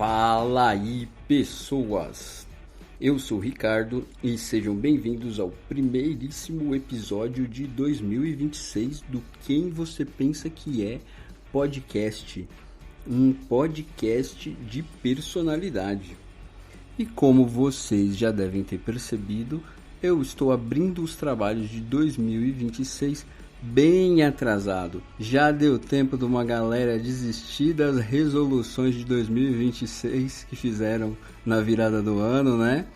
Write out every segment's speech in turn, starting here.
Fala aí, pessoas! Eu sou o Ricardo e sejam bem-vindos ao primeiríssimo episódio de 2026 do Quem Você Pensa Que É podcast, um podcast de personalidade. E como vocês já devem ter percebido, eu estou abrindo os trabalhos de 2026 bem atrasado. Já deu tempo de uma galera desistir das resoluções de 2026 que fizeram na virada do ano, né?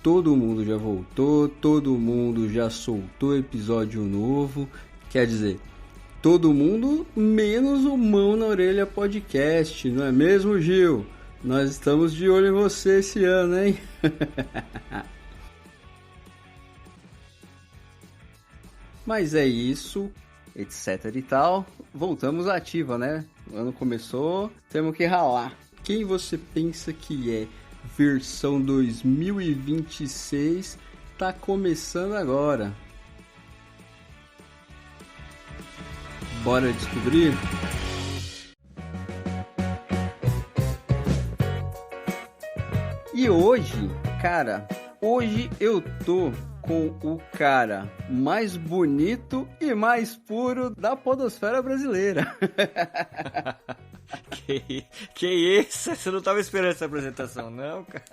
Todo mundo já voltou, todo mundo já soltou episódio novo. Quer dizer, todo mundo menos o Mão na Orelha podcast, não é mesmo, Gil? Nós estamos de olho em você esse ano, hein? Mas é isso, etc e tal. Voltamos à ativa, né? O ano começou, temos que ralar. Quem você pensa que é versão 2026 tá começando agora. Bora descobrir? E hoje, cara, eu tô com o cara mais bonito e mais puro da podosfera brasileira. Que isso? Você não tava esperando essa apresentação, não, cara?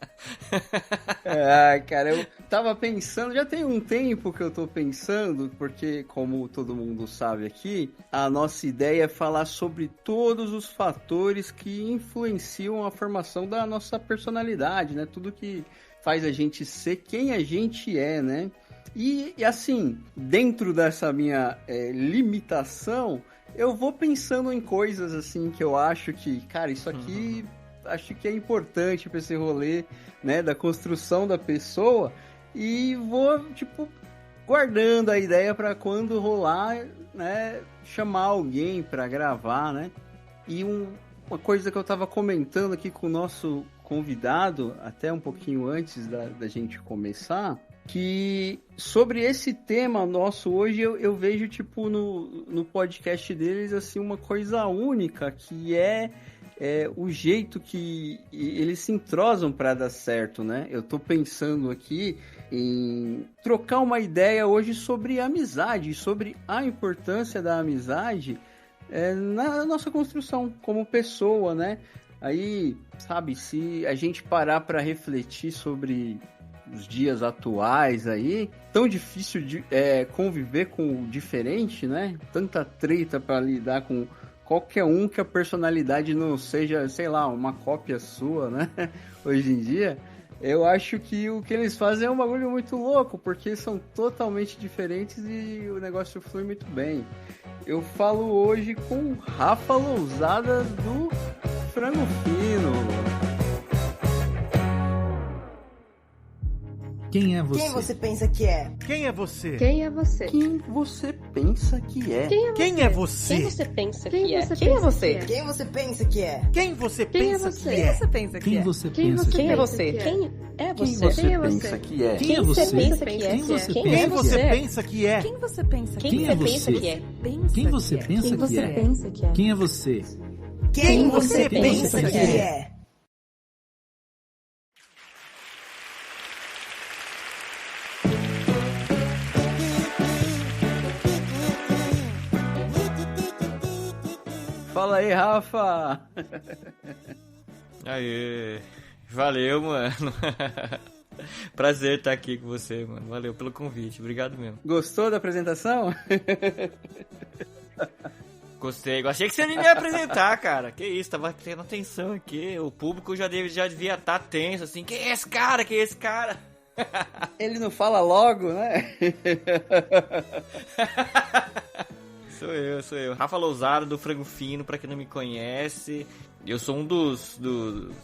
Cara, eu tava pensando, já tem um tempo que eu tô pensando, porque como todo mundo sabe aqui, a nossa ideia é falar sobre todos os fatores que influenciam a formação da nossa personalidade, né? Tudo que faz a gente ser quem a gente é, né? E assim, dentro dessa minha limitação, eu vou pensando em coisas assim que eu acho que, cara, isso aqui acho que é importante para esse rolê, né, da construção da pessoa, e vou, tipo, guardando a ideia para quando rolar, né, chamar alguém para gravar, né? E uma coisa que eu tava comentando aqui com o nosso convidado, até um pouquinho antes da gente começar, que sobre esse tema nosso hoje eu vejo, tipo, no podcast deles, assim, uma coisa única, que é o jeito que eles se entrosam para dar certo, né? Eu tô pensando aqui em trocar uma ideia hoje sobre amizade, sobre a importância da amizade na nossa construção como pessoa, né? Aí, sabe, se a gente parar para refletir sobre os dias atuais aí, tão difícil de conviver com o diferente, né? Tanta treta para lidar com qualquer um que a personalidade não seja, sei lá, uma cópia sua, né? Hoje em dia, eu acho que o que eles fazem é um bagulho muito louco, porque são totalmente diferentes e o negócio flui muito bem. Eu falo hoje com Rafa Lousada do Frango Fino. Quem é você? Quem você pensa que é? Quem é você? Quem é você? Quem você pensa que é? Quem é você? Quem você pensa que Quem é? você Quem é você? Quem você pensa que é? Quem você Quem é pensa você? que Quem é? você pensa que Quem é? você Quem pensa Quem que é é? você? Quem Quem é Quem você? você pensa que é? Quem é Quem você? você pensa que é? Quem você Quem pensa? é Quem você você? pensa que é? Quem você pensa Quem Quem é você pensa você? que é? Quem você pensa Quem que você é? pensa que é? Quem é você? Quem você você pensa pensa que que é? é? Fala aí, Rafa! Aê, valeu, mano. Prazer estar aqui com você, mano. Valeu pelo convite, obrigado mesmo. Gostou da apresentação? Gostei, achei que você não ia apresentar, cara. Que isso, tava prestando atenção aqui. O público já devia estar tenso, assim. Quem é esse cara? Quem é esse cara? Ele não fala logo, né? Sou eu. Rafa Lousada, do Frango Fino, pra quem não me conhece. Eu sou um dos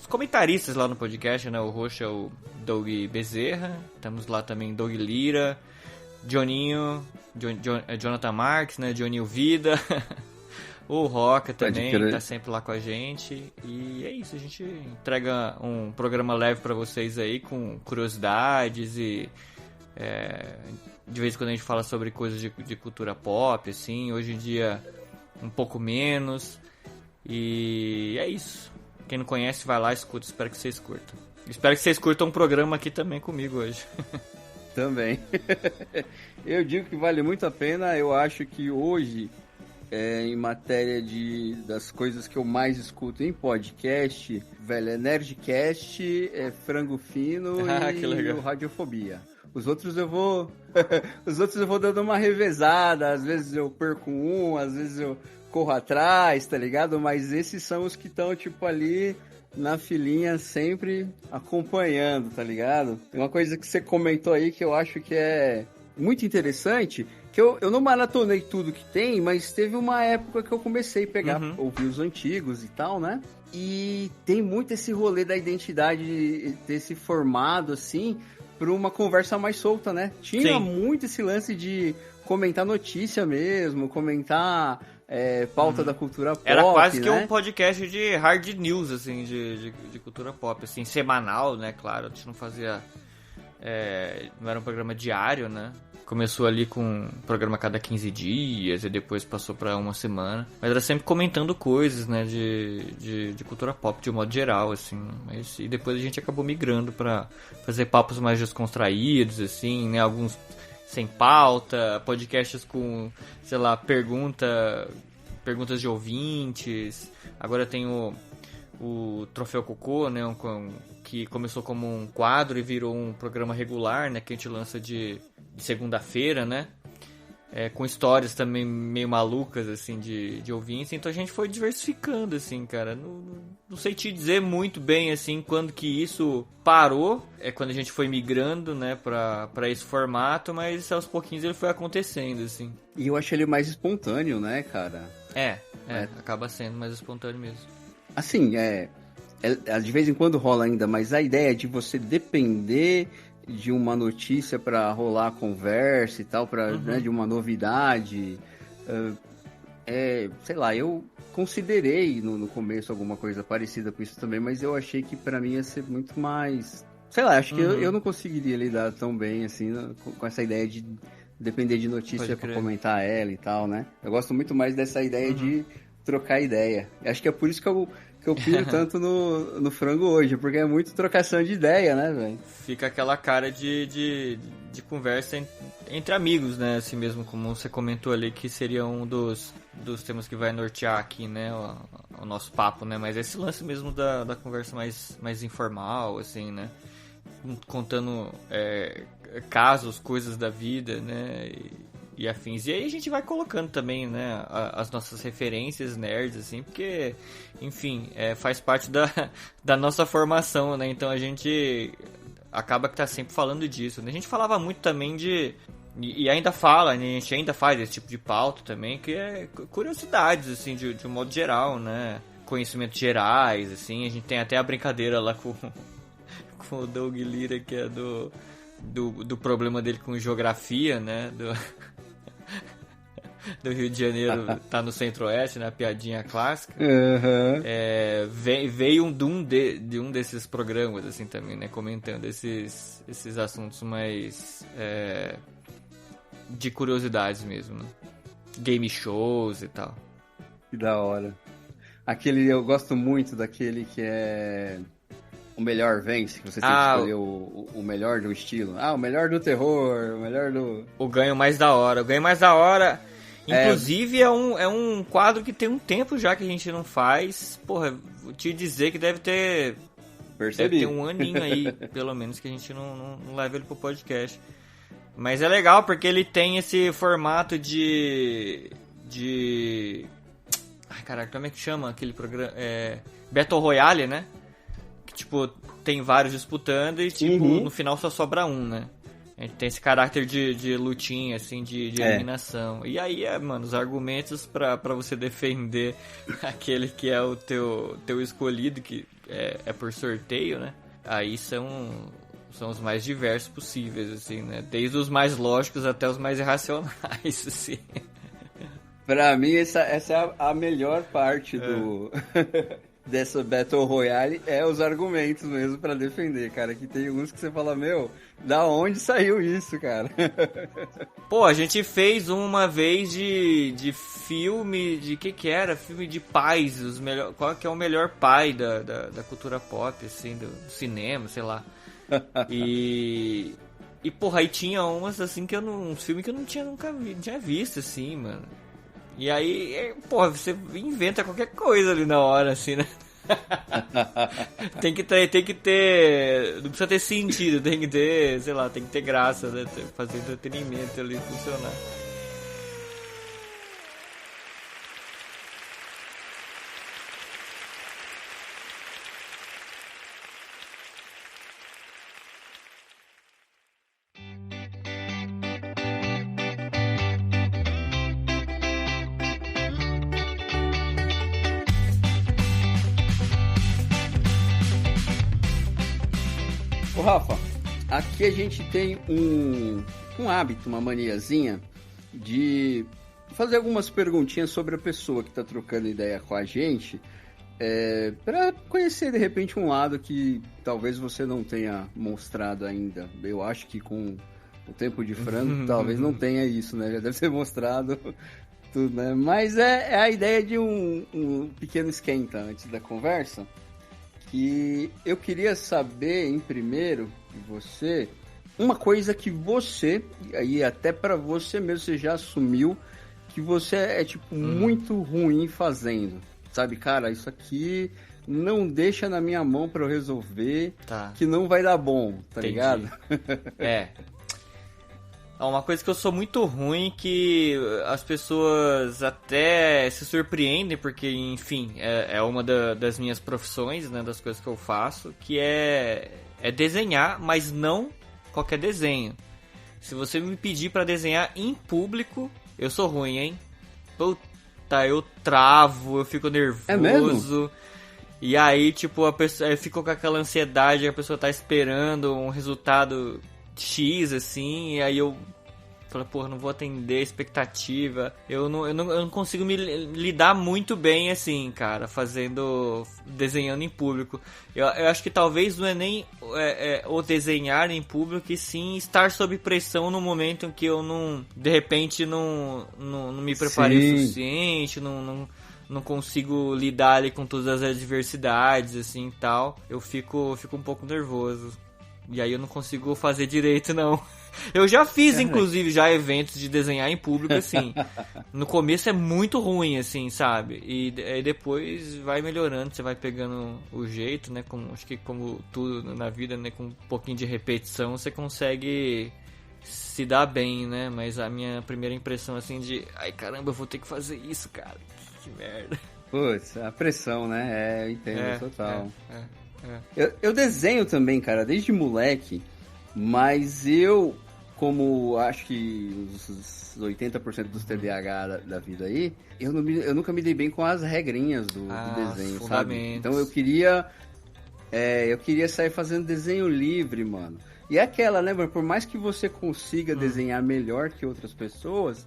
comentaristas lá no podcast, né? O host é o Doug Bezerra. Estamos lá também, Doug Lira, Johninho, Jonathan Marques, né? Johnny Vida. O Roca também, tá sempre lá com a gente. E é isso, a gente entrega um programa leve pra vocês aí, com curiosidades e... de vez em quando a gente fala sobre coisas de cultura pop, assim. Hoje em dia, um pouco menos. E é isso. Quem não conhece, vai lá, escuta. Espero que vocês curtam. Espero que vocês curtam um programa aqui também comigo hoje. Também. Eu digo que vale muito a pena. Eu acho que hoje, em matéria das coisas que eu mais escuto em podcast, velho, é Nerdcast, é Frango Fino Que legal. e o Radiofobia. Os outros eu vou dando uma revezada, às vezes eu perco um, às vezes eu corro atrás, tá ligado? Mas esses são os que estão, tipo, ali na filinha, sempre acompanhando, tá ligado? Uma coisa que você comentou aí que eu acho que é muito interessante, que eu não maratonei tudo que tem, mas teve uma época que eu comecei a pegar, ouvir os antigos e tal, né? E tem muito esse rolê da identidade ter se formado, assim, para uma conversa mais solta, né? Tinha muito esse lance de comentar notícia mesmo, comentar pauta da cultura pop, era quase né? que um podcast de hard news, assim, de cultura pop, assim, semanal, né, claro, a gente não fazia, não era um programa diário, né? Começou ali com um programa a cada 15 dias e depois passou pra uma semana. Mas era sempre comentando coisas, né, de cultura pop de um modo geral, assim. E depois a gente acabou migrando pra fazer papos mais descontraídos, assim, né, alguns sem pauta, podcasts com, sei lá, perguntas de ouvintes. Agora tem o Troféu Cocô, né, que começou como um quadro e virou um programa regular, né, que a gente lança de segunda-feira, né, com histórias também meio malucas, assim, de ouvintes. Então a gente foi diversificando, assim, cara. Não sei te dizer muito bem, assim, quando que isso parou. É quando a gente foi migrando, né, pra esse formato, mas aos pouquinhos ele foi acontecendo, assim. E eu acho ele mais espontâneo, né, cara? Acaba sendo mais espontâneo mesmo. Assim, de vez em quando rola ainda, mas a ideia de você depender de uma notícia para rolar a conversa e tal, né, de uma novidade, sei lá, eu considerei no começo alguma coisa parecida com isso também, mas eu achei que para mim ia ser muito mais, sei lá, acho que eu não conseguiria lidar tão bem assim com essa ideia de depender de notícia para comentar ela e tal, né? Eu gosto muito mais dessa ideia de trocar ideia. Acho que é por isso que eu piro tanto no frango hoje, porque é muito trocação de ideia, né, velho? Fica aquela cara de conversa entre amigos, né? Assim mesmo, como você comentou ali, que seria um dos temas que vai nortear aqui, né? O nosso papo, né? Mas esse lance mesmo da conversa mais informal, assim, né? Contando casos, coisas da vida, né? E afins. E aí a gente vai colocando também, né, as nossas referências nerds, assim, porque, enfim, faz parte da nossa formação, né? Então a gente acaba que tá sempre falando disso, né? A gente falava muito também e ainda fala, né? A gente ainda faz esse tipo de pauta também, que é curiosidades, assim, de um modo geral, né? Conhecimentos gerais, assim. A gente tem até a brincadeira lá com o Doug Lira, que é do problema dele com geografia, né? Do Rio de Janeiro, tá no Centro-Oeste, né? A piadinha clássica. Veio de um desses programas, assim, também, né? Comentando esses assuntos mais de curiosidades mesmo, né? Game shows e tal. Que da hora. Eu gosto muito daquele que é o melhor vence, que você tem que escolher o melhor do estilo. O melhor do terror, o melhor do... O ganho mais da hora. O ganho mais da hora, inclusive, é um quadro que tem um tempo já que a gente não faz. Porra, vou te dizer que deve ter um aninho aí, pelo menos, que a gente não leva ele pro podcast. Mas é legal porque ele tem esse formato de... Ai, caraca, como é que chama aquele programa? Battle Royale, né? Que, tipo, tem vários disputando e, tipo, no final só sobra um, né? A gente tem esse caráter de lutinha, assim, de eliminação. E aí, mano, os argumentos pra você defender aquele que é o teu escolhido, que é por sorteio, né? Aí são os mais diversos possíveis, assim, né? Desde os mais lógicos até os mais irracionais, assim. Pra mim, essa é a melhor parte dessa Battle Royale é os argumentos mesmo pra defender, cara. Que tem uns que você fala, meu, da onde saiu isso, cara? Pô, a gente fez uma vez de filme, de que era? Filme de pais, qual que é o melhor pai da cultura pop, assim, do cinema, sei lá. E porra, aí tinha umas assim que uns filmes que eu nunca tinha visto, assim, mano. E aí, porra, você inventa qualquer coisa ali na hora, assim, né? tem que ter. Não precisa ter sentido, tem que ter, sei lá, tem que ter graça, né? Fazer entretenimento ali funcionar. Ô Rafa, aqui a gente tem um hábito, uma maniazinha de fazer algumas perguntinhas sobre a pessoa que está trocando ideia com a gente, para conhecer de repente um lado que talvez você não tenha mostrado ainda. Eu acho que com o tempo de frango talvez não tenha isso, né? Já deve ser mostrado tudo, né? Mas é a ideia de um pequeno esquenta antes da conversa. Que eu queria saber, em primeiro, de você, uma coisa que você, aí até pra você mesmo, você já assumiu que você é, tipo, muito ruim fazendo. Sabe, cara, isso aqui não deixa na minha mão pra eu resolver, que não vai dar bom, tá Entendi. ligado? Uma coisa que eu sou muito ruim, que as pessoas até se surpreendem, porque, enfim, é uma das minhas profissões, né, das coisas que eu faço, que é desenhar, mas não qualquer desenho. Se você me pedir pra desenhar em público, eu sou ruim, hein? Puta, eu travo, eu fico nervoso. É mesmo? E aí, tipo, a pessoa, eu fico com aquela ansiedade, a pessoa tá esperando um resultado X, assim, e aí eu falo, porra, não vou atender a expectativa. Eu não consigo me lidar muito bem, assim, cara, desenhando em público. Eu acho que talvez não é nem o desenhar em público, e sim estar sob pressão no momento em que eu de repente não me preparei o suficiente, não consigo lidar ali com todas as adversidades, assim, e tal. Eu fico um pouco nervoso. E aí eu não consigo fazer direito, não. Eu já fiz, inclusive, já eventos de desenhar em público, assim. No começo é muito ruim, assim, sabe? E aí depois vai melhorando, você vai pegando o jeito, né? Acho que como tudo na vida, né? Com um pouquinho de repetição, você consegue se dar bem, né? Mas a minha primeira impressão, assim, de... Ai, caramba, eu vou ter que fazer isso, cara. Que merda. Putz, a pressão, né? Eu entendo, total. Eu desenho também, cara, desde moleque, mas eu, como acho que os 80% dos TDAH da vida aí, eu nunca me dei bem com as regrinhas do desenho, sabe? Então eu queria sair fazendo desenho livre, mano. E aquela, né, mano, por mais que você consiga desenhar melhor que outras pessoas,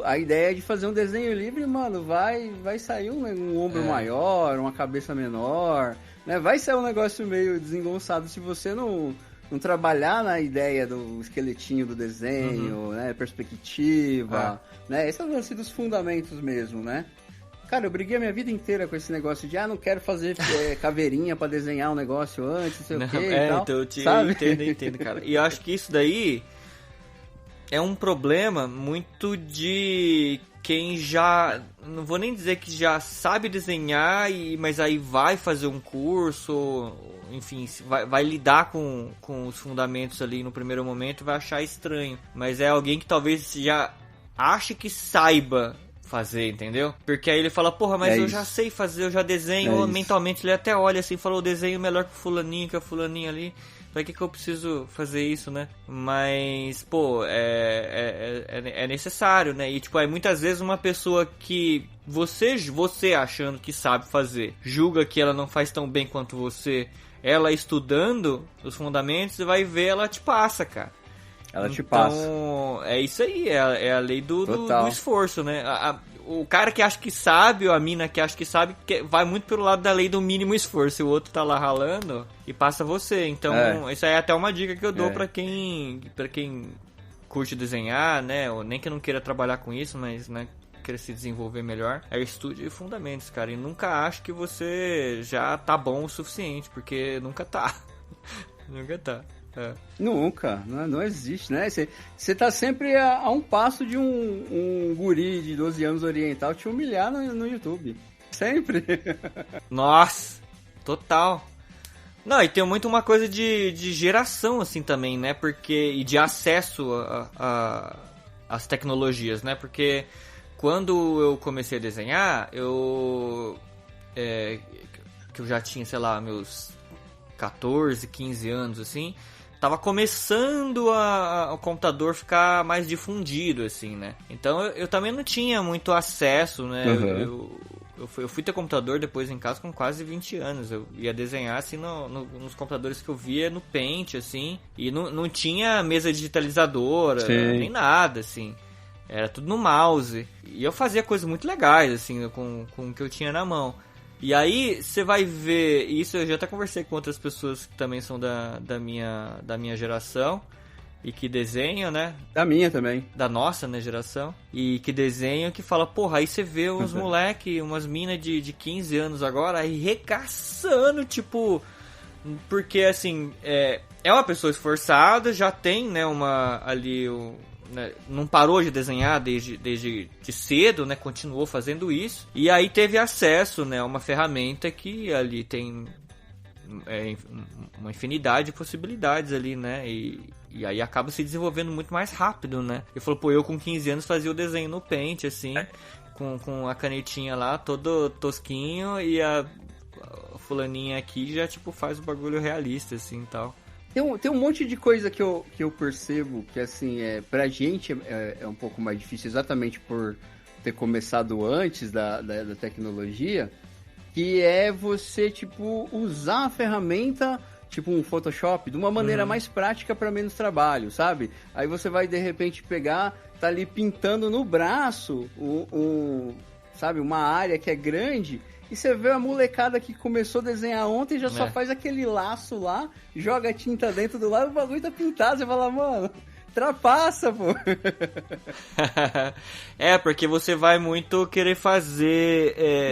a ideia de fazer um desenho livre, mano, vai sair um ombro maior, uma cabeça menor, né? Vai sair um negócio meio desengonçado se você não trabalhar na ideia do esqueletinho do desenho, né? Perspectiva, né? Esses são assim, dos fundamentos mesmo, né? Cara, eu briguei a minha vida inteira com esse negócio de, não quero fazer caveirinha pra desenhar um negócio antes, não sei o quê e tal. Então eu entendo, cara. E eu acho que isso daí é um problema muito de quem já... Não vou nem dizer que já sabe desenhar, mas aí vai fazer um curso, enfim, vai lidar com os fundamentos ali no primeiro momento e vai achar estranho. Mas é alguém que talvez já ache que saiba fazer, entendeu? Porque aí ele fala, porra, mas eu já sei fazer, eu já desenho, mentalmente ele até olha assim e fala, eu desenho melhor que o fulaninho, que a fulaninha ali. Pra que eu preciso fazer isso, né? Mas, pô, é necessário, né? E, tipo, aí muitas vezes uma pessoa que você achando que sabe fazer, julga que ela não faz tão bem quanto você, ela estudando os fundamentos, você vai ver, ela te passa, cara. Ela te passa. Então, é isso aí, é a lei do esforço, né? o cara que acha que sabe, ou a mina que acha que sabe, vai muito pelo lado da lei do mínimo esforço. E o outro tá lá ralando e passa você. Então, isso aí é até uma dica que eu dou pra quem curte desenhar, né? Ou nem que não queira trabalhar com isso, mas, né, queira se desenvolver melhor. É estude fundamentos, cara. E nunca ache que você já tá bom o suficiente, porque nunca tá. Nunca tá. Nunca, não existe, né? Você tá sempre a um passo de um guri de 12 anos oriental te humilhar no YouTube. Sempre. Nossa, total. Não, e tem muito uma coisa de geração, assim, também, né? E de acesso às tecnologias, né? Porque quando eu comecei a desenhar, que eu já tinha, sei lá, meus 14, 15 anos, assim, tava começando o computador ficar mais difundido, assim, né? Então eu também não tinha muito acesso, né? Eu fui ter computador depois em casa com quase 20 anos. Eu ia desenhar, assim, nos computadores que eu via no Paint, assim. E não tinha mesa digitalizadora, nem nada, assim. Era tudo no mouse. E eu fazia coisas muito legais, assim, com o que eu tinha na mão. E aí, você vai ver... Isso eu já até conversei com outras pessoas que também são da minha geração. E que desenham, né? Da minha também. Da nossa, né, geração. E que desenham, que fala, porra, aí você vê uns moleque, umas minas de 15 anos agora, aí regaçando, tipo... Porque, assim, é uma pessoa esforçada, já tem, né, né, não parou de desenhar desde cedo, né, continuou fazendo isso. E aí teve acesso, né, a uma ferramenta que ali tem uma infinidade de possibilidades ali, né, e aí acaba se desenvolvendo muito mais rápido, né. Ele falou, pô, eu com 15 anos fazia o desenho no Paint, assim, com a canetinha lá, todo tosquinho, e a fulaninha aqui já, tipo, faz o bagulho realista, assim, e tal. Tem um monte de coisa que eu percebo que, assim, pra gente é um pouco mais difícil, exatamente por ter começado antes da tecnologia, que é você, tipo, usar a ferramenta, tipo um Photoshop, de uma maneira mais prática para menos trabalho, sabe? Aí você vai, de repente, tá ali pintando no braço, sabe, uma área que é grande... E você vê a molecada que começou a desenhar ontem e já só faz aquele laço lá, joga tinta dentro do lado e o bagulho tá pintado. Você fala, mano, trapaça, pô. Porque você vai muito querer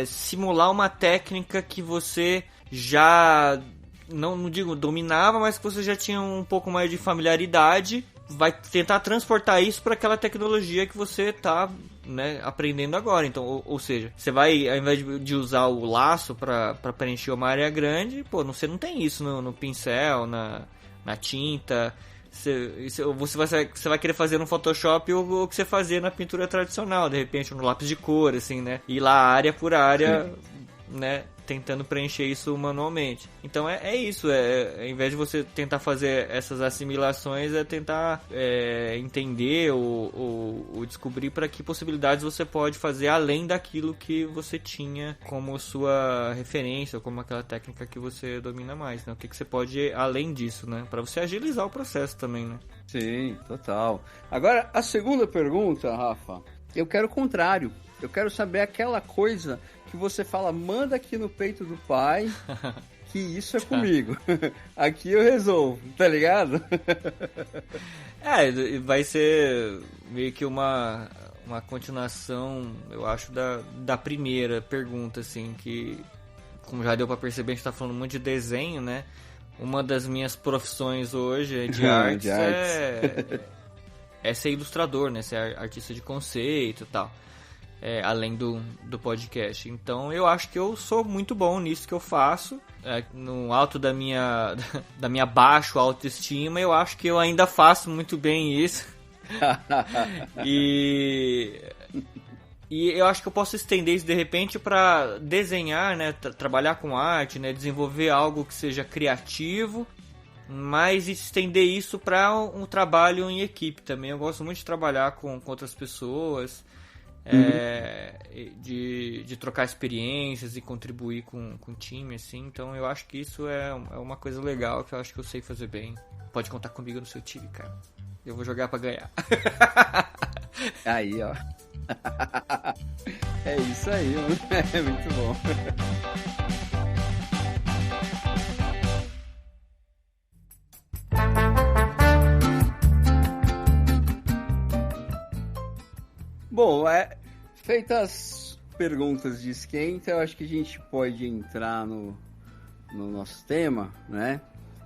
simular uma técnica que você já, não digo dominava, mas que você já tinha um pouco mais de familiaridade. Vai tentar transportar isso para aquela tecnologia que você tá, né, aprendendo agora. Então, ou seja, você vai, ao invés de usar o laço para preencher uma área grande, pô, você não tem isso no pincel, na tinta. Você vai querer fazer no Photoshop o que você fazia na pintura tradicional, de repente no lápis de cor, assim, né? Ir lá área por área, né? Tentando preencher isso manualmente. Então é isso, ao invés de você tentar fazer essas assimilações, é tentar entender ou descobrir para que possibilidades você pode fazer além daquilo que você tinha como sua referência, ou como aquela técnica que você domina mais, né? O que você pode ir além disso, né? Para você agilizar o processo também, né? Sim, total. Agora, a segunda pergunta, Rafa, eu quero o contrário. Eu quero saber aquela coisa que você fala, manda aqui no peito do pai, que isso é comigo. Aqui eu resolvo, tá ligado? Vai ser meio que uma continuação, eu acho, da primeira pergunta, assim, que, como já deu pra perceber, a gente tá falando muito de desenho, né? Uma das minhas profissões hoje de artes é ser ilustrador, né? Ser artista de conceito e tal. Além do podcast. Então eu acho que eu sou muito bom nisso que eu faço. No alto da minha baixa autoestima, eu acho que eu ainda faço muito bem isso. E eu acho que eu posso estender isso de repente para desenhar, né? Trabalhar com arte, né? Desenvolver algo que seja criativo, mas estender isso para um trabalho em equipe também. Eu gosto muito de trabalhar com outras pessoas. De trocar experiências e contribuir com o time, assim. Então eu acho que isso é uma coisa legal, que eu acho que eu sei fazer bem. Pode contar comigo no seu time, cara. Eu vou jogar pra ganhar. Aí, ó. É isso aí, mano. É muito bom. Bom, feitas as perguntas de esquenta, eu acho que a gente pode entrar no nosso tema, né?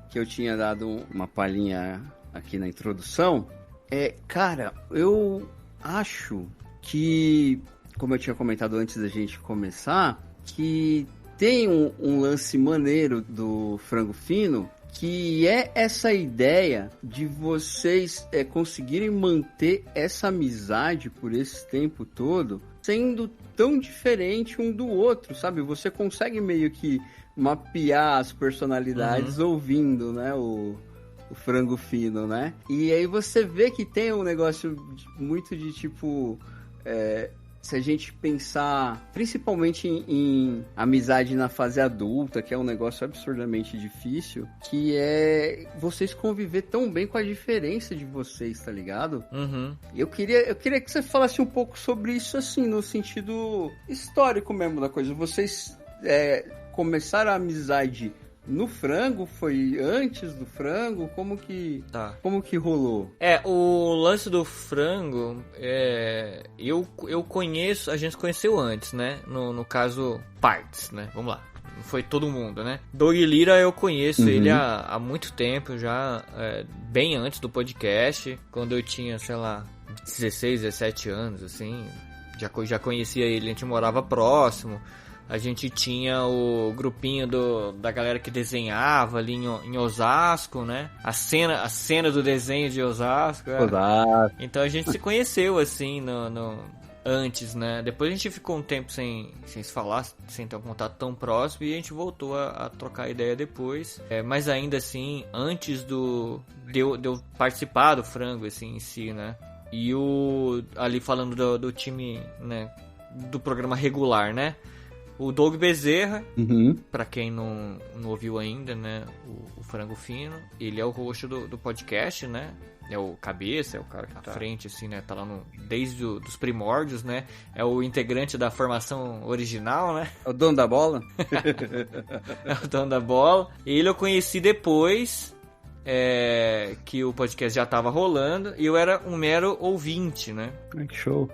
Que eu tinha dado uma palhinha aqui na introdução. Cara, eu acho que, como eu tinha comentado antes da gente começar, que tem um lance maneiro do Frango Fino, que é essa ideia de vocês conseguirem manter essa amizade por esse tempo todo, sendo tão diferente um do outro, sabe? Você consegue meio que mapear as personalidades ouvindo, né, o Frango Fino, né? E aí você vê que tem um negócio muito de tipo... se a gente pensar principalmente em amizade na fase adulta, que é um negócio absurdamente difícil, que é vocês conviver tão bem com a diferença de vocês, tá ligado? Eu queria que você falasse um pouco sobre isso, assim, no sentido histórico mesmo da coisa. Vocês começaram a amizade no Frango? Foi antes do Frango? Como que rolou? O lance do Frango, eu conheço, a gente conheceu antes, né? No caso, partes, né? Vamos lá. Foi todo mundo, né? Doug Lira, eu conheço ele há muito tempo já, bem antes do podcast, quando eu tinha, sei lá, 16, 17 anos, assim, já conhecia ele, a gente morava próximo. A gente tinha o grupinho da galera que desenhava ali em Osasco, né? A cena do desenho de Osasco. Então a gente se conheceu, assim, antes, né? Depois a gente ficou um tempo sem se falar, sem ter um contato tão próximo, e a gente voltou a trocar ideia depois. Mas ainda assim, antes de eu participar do Frango, assim, em si, né? E ali falando do time, né? Do programa regular, né? O Doug Bezerra, pra quem não ouviu ainda, né, o Frango Fino, ele é o host do podcast, né, é o cabeça, é o cara que tá à frente, assim, né, tá lá desde os primórdios, né, é o integrante da formação original, né. É o dono da bola? É o dono da bola. Ele eu conheci depois que o podcast já tava rolando, e eu era um mero ouvinte, né. Que show.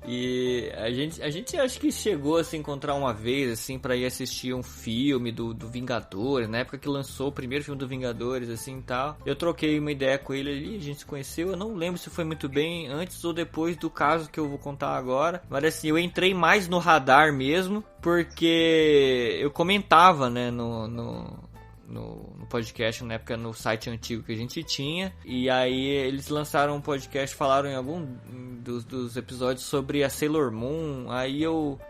E a gente acho que chegou a se encontrar uma vez, assim, pra ir assistir um filme do Vingadores, na época que lançou o primeiro filme do Vingadores, assim, e tal. Eu troquei uma ideia com ele ali, a gente se conheceu, eu não lembro se foi muito bem antes ou depois do caso que eu vou contar agora, mas assim, eu entrei mais no radar mesmo, porque eu comentava, né, no podcast, na época, no site antigo que a gente tinha, e aí eles lançaram um podcast, falaram em algum dos episódios sobre a Sailor Moon. Aí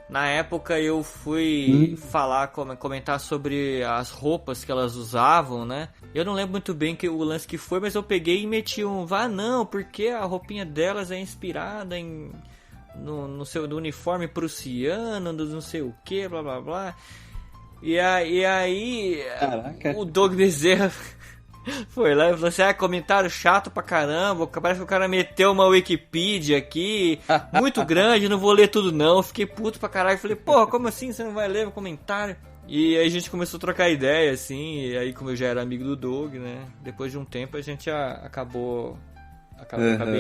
na época eu fui comentar sobre as roupas que elas usavam, né? Eu não lembro muito bem o lance que foi, mas eu peguei e meti não, porque a roupinha delas é inspirada no uniforme prussiano, do não sei o que, blá blá blá. E aí Caraca. O Doug Bezerra foi lá e falou assim, comentário chato pra caramba, parece que o cara meteu uma Wikipedia aqui, muito grande, não vou ler tudo não. Fiquei puto pra caralho, falei, porra, como assim você não vai ler o comentário? E aí a gente começou a trocar ideia, assim, e aí como eu já era amigo do Doug, né, depois de um tempo a gente acabei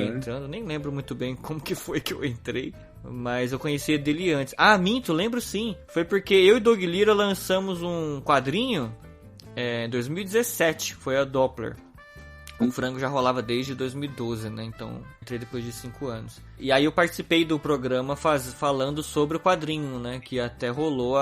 entrando, nem lembro muito bem como que foi que eu entrei, mas eu conhecia dele antes. Minto, lembro sim. Foi porque eu e Doug Lira lançamos um quadrinho em 2017, foi a Doppler. O Frango já rolava desde 2012, né? Então, entrei depois de 5 anos. E aí eu participei do programa falando sobre o quadrinho, né? Que até rolou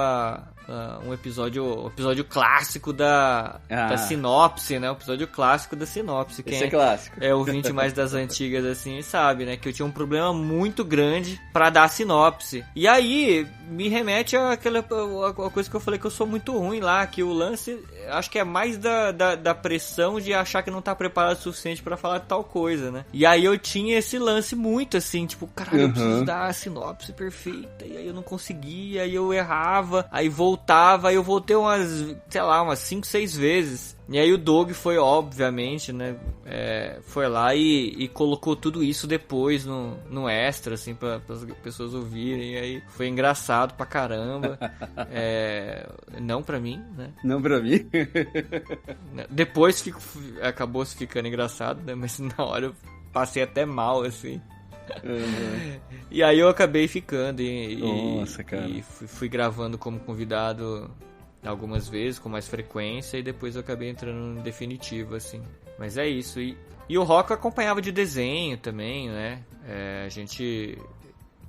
um episódio clássico da sinopse, né? O episódio clássico da sinopse. Esse é clássico. É ouvinte mais das antigas, assim, sabe, né? Que eu tinha um problema muito grande pra dar a sinopse. E aí, me remete a coisa que eu falei que eu sou muito ruim lá, que o lance, acho que é mais da pressão de achar que não tá preparado o suficiente pra falar de tal coisa, né? E aí eu tinha esse lance muito, assim, tipo, caralho, eu preciso dar a sinopse perfeita, e aí eu não conseguia, aí eu errava, aí voltava, aí eu voltei umas 5, 6 vezes. E aí o Doug foi, obviamente, né, foi lá e colocou tudo isso depois no extra, assim, para as pessoas ouvirem, e aí foi engraçado pra caramba. Não pra mim, né? Não pra mim. Depois acabou ficando engraçado, né, mas na hora eu passei até mal, assim. E aí eu acabei ficando Nossa, cara. E fui gravando como convidado algumas vezes, com mais frequência, e depois eu acabei entrando no definitivo, assim. Mas é isso. E o Rock acompanhava de desenho também, né?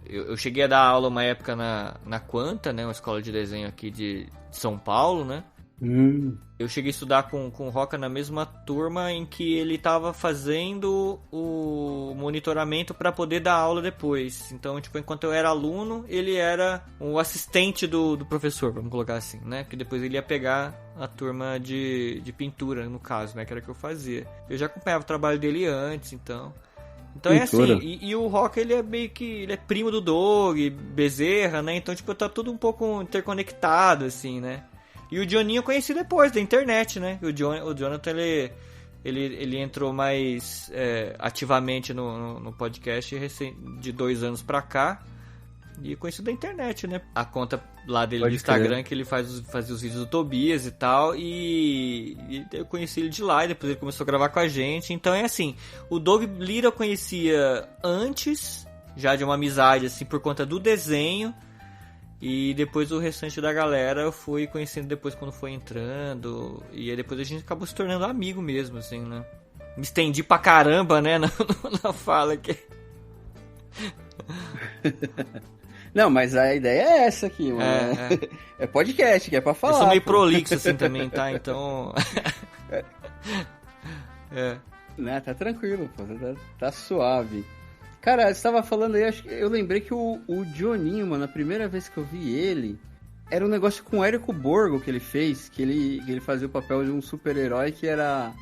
Eu cheguei a dar aula uma época na Quanta, né? Uma escola de desenho aqui de São Paulo, né? Eu cheguei a estudar com o Roca na mesma turma em que ele estava fazendo o monitoramento para poder dar aula depois. Então, tipo, enquanto eu era aluno, ele era o assistente do professor, vamos colocar assim, né? Porque depois ele ia pegar a turma de pintura, no caso, né? Que era o que eu fazia. Eu já acompanhava o trabalho dele antes, então... Então pintura. É assim, e o Roca, ele é meio que... Ele é primo do Doug, Bezerra, né? Então, tipo, tá tudo um pouco interconectado, assim, né? E o Johninho eu conheci depois, da internet, né? O Jonathan, ele entrou mais ativamente no podcast de 2 anos pra cá. E conheci da internet, né? A conta lá dele do Instagram, que ele fazia os vídeos do Tobias e tal. E eu conheci ele de lá, e depois ele começou a gravar com a gente. Então é assim, o Doug Lira eu conhecia antes, já de uma amizade, assim, por conta do desenho. E depois o restante da galera eu fui conhecendo depois quando foi entrando. E aí depois a gente acabou se tornando amigo mesmo, assim, né? Me estendi pra caramba, né, na fala aqui. Não, mas a ideia é essa aqui, mano. É podcast, que é pra falar. Eu sou meio prolixo assim também, tá? Então... Né, tá tranquilo, pô. Tá suave. Cara, você tava falando aí, eu lembrei que o Johninho, mano, a primeira vez que eu vi ele, era um negócio com o Érico Borgo que ele fez, que ele fazia o papel de um super-herói que era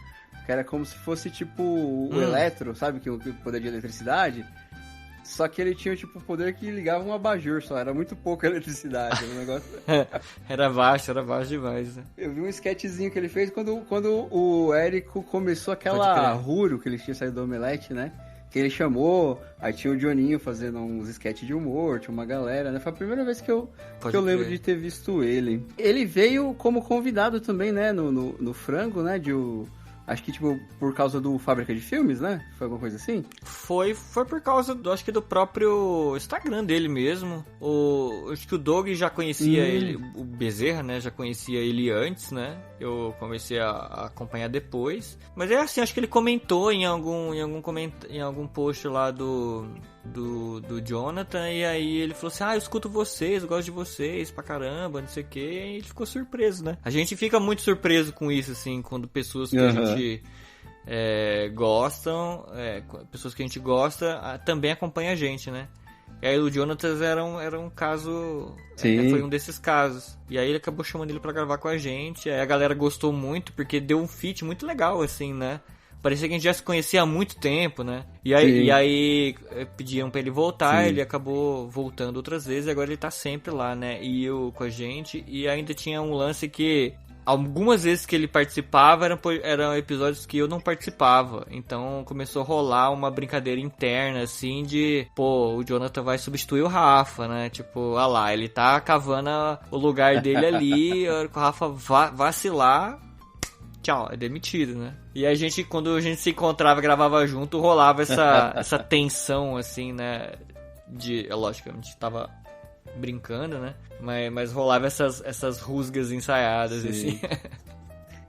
como se fosse tipo o Eletro, sabe? Que o poder de eletricidade. Só que ele tinha tipo o poder que ligava um abajur só, era muito pouca eletricidade. Era um negócio... era baixo demais, né? Eu vi um sketchzinho que ele fez quando o Érico começou aquela Ruro que ele tinha saído do Omelete, né? Que ele chamou, aí tinha o Johninho fazendo uns sketches de humor, tinha uma galera, né? Foi a primeira vez que eu lembro de ter visto ele. Ele veio como convidado também, né? No Frango, né? Acho que, tipo, por causa do Fábrica de Filmes, né? Foi alguma coisa assim? Foi por causa, acho que do próprio Instagram dele mesmo. Acho que o Doug já conhecia ele, o Bezerra, né? Já conhecia ele antes, né? Eu comecei a acompanhar depois. Mas é assim, acho que ele comentou em algum post lá do Jonathan, e aí ele falou assim, eu escuto vocês, eu gosto de vocês pra caramba, não sei o que, e ele ficou surpreso, né? A gente fica muito surpreso com isso, assim, quando pessoas que a gente pessoas que a gente gosta também acompanham a gente, né? E aí o Jonathan era um caso, foi um desses casos. E aí ele acabou chamando ele pra gravar com a gente, aí a galera gostou muito, porque deu um feat muito legal, assim, né? Parecia que a gente já se conhecia há muito tempo, né? E aí pediam pra ele voltar, ele acabou voltando outras vezes, e agora ele tá sempre lá, né? E eu com a gente, e ainda tinha um lance que algumas vezes que ele participava eram episódios que eu não participava. Então começou a rolar uma brincadeira interna, assim, de... Pô, o Jonathan vai substituir o Rafa, né? Tipo, lá, ele tá cavando o lugar dele ali, a hora que o Rafa vacilar... Tchau, é demitido, né? E a gente, quando a gente se encontrava, gravava junto, rolava essa tensão, assim, né? Lógico, a gente tava brincando, né? Mas rolava essas rusgas ensaiadas, assim.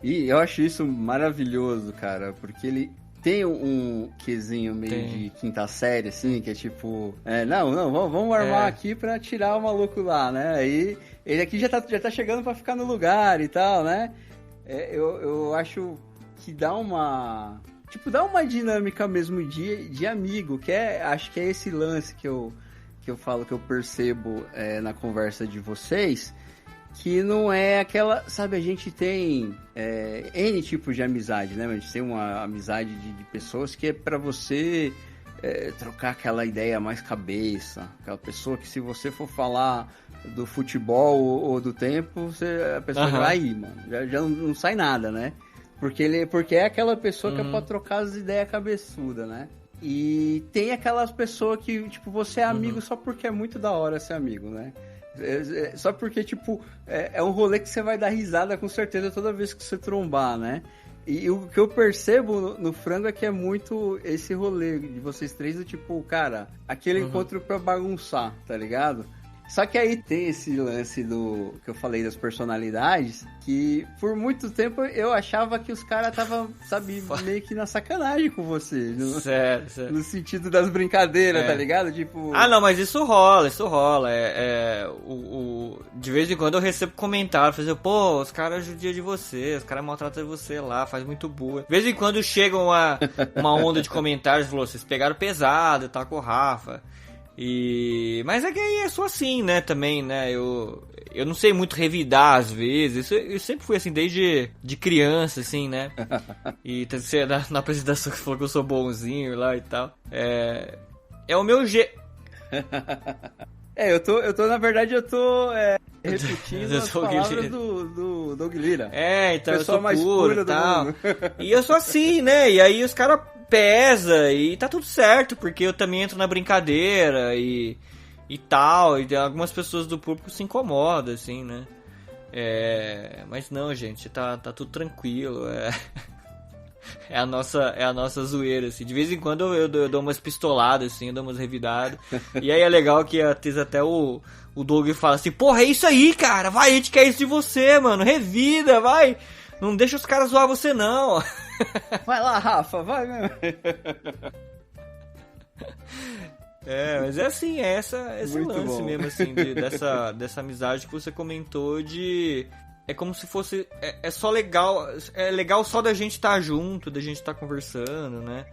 E eu acho isso maravilhoso, cara, porque ele tem um quesinho meio de quinta série, assim, que é tipo... vamos armar aqui pra tirar o maluco lá, né? Aí ele aqui já tá chegando pra ficar no lugar e tal, né? Eu acho que dá uma dinâmica mesmo de amigo, acho que é esse lance que eu falo, que eu percebo na conversa de vocês, que não é aquela, sabe, a gente tem N tipos de amizade, né? A gente tem uma amizade de pessoas que é pra você trocar aquela ideia mais cabeça, aquela pessoa que se você for falar do futebol ou do tempo, a pessoa já vai ir, mano, já não sai nada, né? Porque é aquela pessoa que é pra trocar as ideias cabeçudas, né? E tem aquelas pessoas que, tipo, você é amigo só porque é muito da hora ser amigo, né? Só porque, tipo, é um rolê que você vai dar risada com certeza toda vez que você trombar, né? E o que eu percebo no Frango é que é muito esse rolê de vocês três, do tipo, cara, aquele encontro pra bagunçar, tá ligado? Só que aí tem esse lance do que eu falei das personalidades, que por muito tempo eu achava que os caras estavam, sabe, meio que na sacanagem com você. Certo. No sentido das brincadeiras, tá ligado? Tipo... Ah, não, mas isso rola. De vez em quando eu recebo comentário, fazendo, pô, os caras judiam de você, os caras maltratam você lá, faz muito burro. De vez em quando chega uma onda de comentários, falou, vocês pegaram pesado, tá com o Rafa. Mas é que aí eu sou assim, né, também, né, eu não sei muito revidar às vezes, eu sempre fui assim desde de criança, assim, né, e você na apresentação que falou que eu sou bonzinho lá e tal, é o meu jeito. Eu tô, na verdade, repetindo as palavras do Doug Lira. Então eu sou mais puro e tal, e eu sou assim, né, e aí os caras pesa e tá tudo certo, porque eu também entro na brincadeira e tal, e algumas pessoas do público se incomodam, assim, né? Mas não, gente, tá tudo tranquilo, é a nossa zoeira, assim. De vez em quando eu dou umas pistoladas, assim, eu dou umas revidadas, e aí é legal que até o Doug fala assim, porra, é isso aí, cara, vai, a gente quer isso de você, mano, revida, vai, não deixa os caras zoar você, não. Vai lá, Rafa, vai mesmo. Mas é assim, esse muito lance bom. mesmo, assim, dessa amizade que você comentou de... É como se fosse... É só legal... É legal só da gente estar junto, da gente estar conversando, né?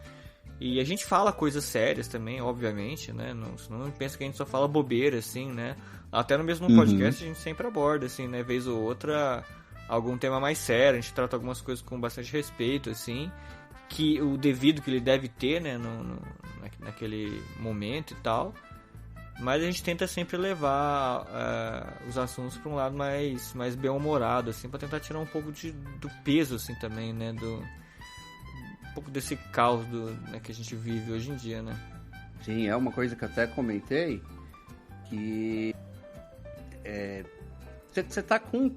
E a gente fala coisas sérias também, obviamente, né? Senão não pensa que a gente só fala bobeira, assim, né? Até no mesmo podcast a gente sempre aborda, assim, né? Vez ou outra... algum tema mais sério, a gente trata algumas coisas com bastante respeito, assim, que o devido que ele deve ter, né, naquele momento e tal, mas a gente tenta sempre levar os assuntos para um lado mais bem-humorado, assim, para tentar tirar um pouco do peso, assim, também, né, um pouco desse caos né, que a gente vive hoje em dia, né. Sim, é uma coisa que eu até comentei, que você tá com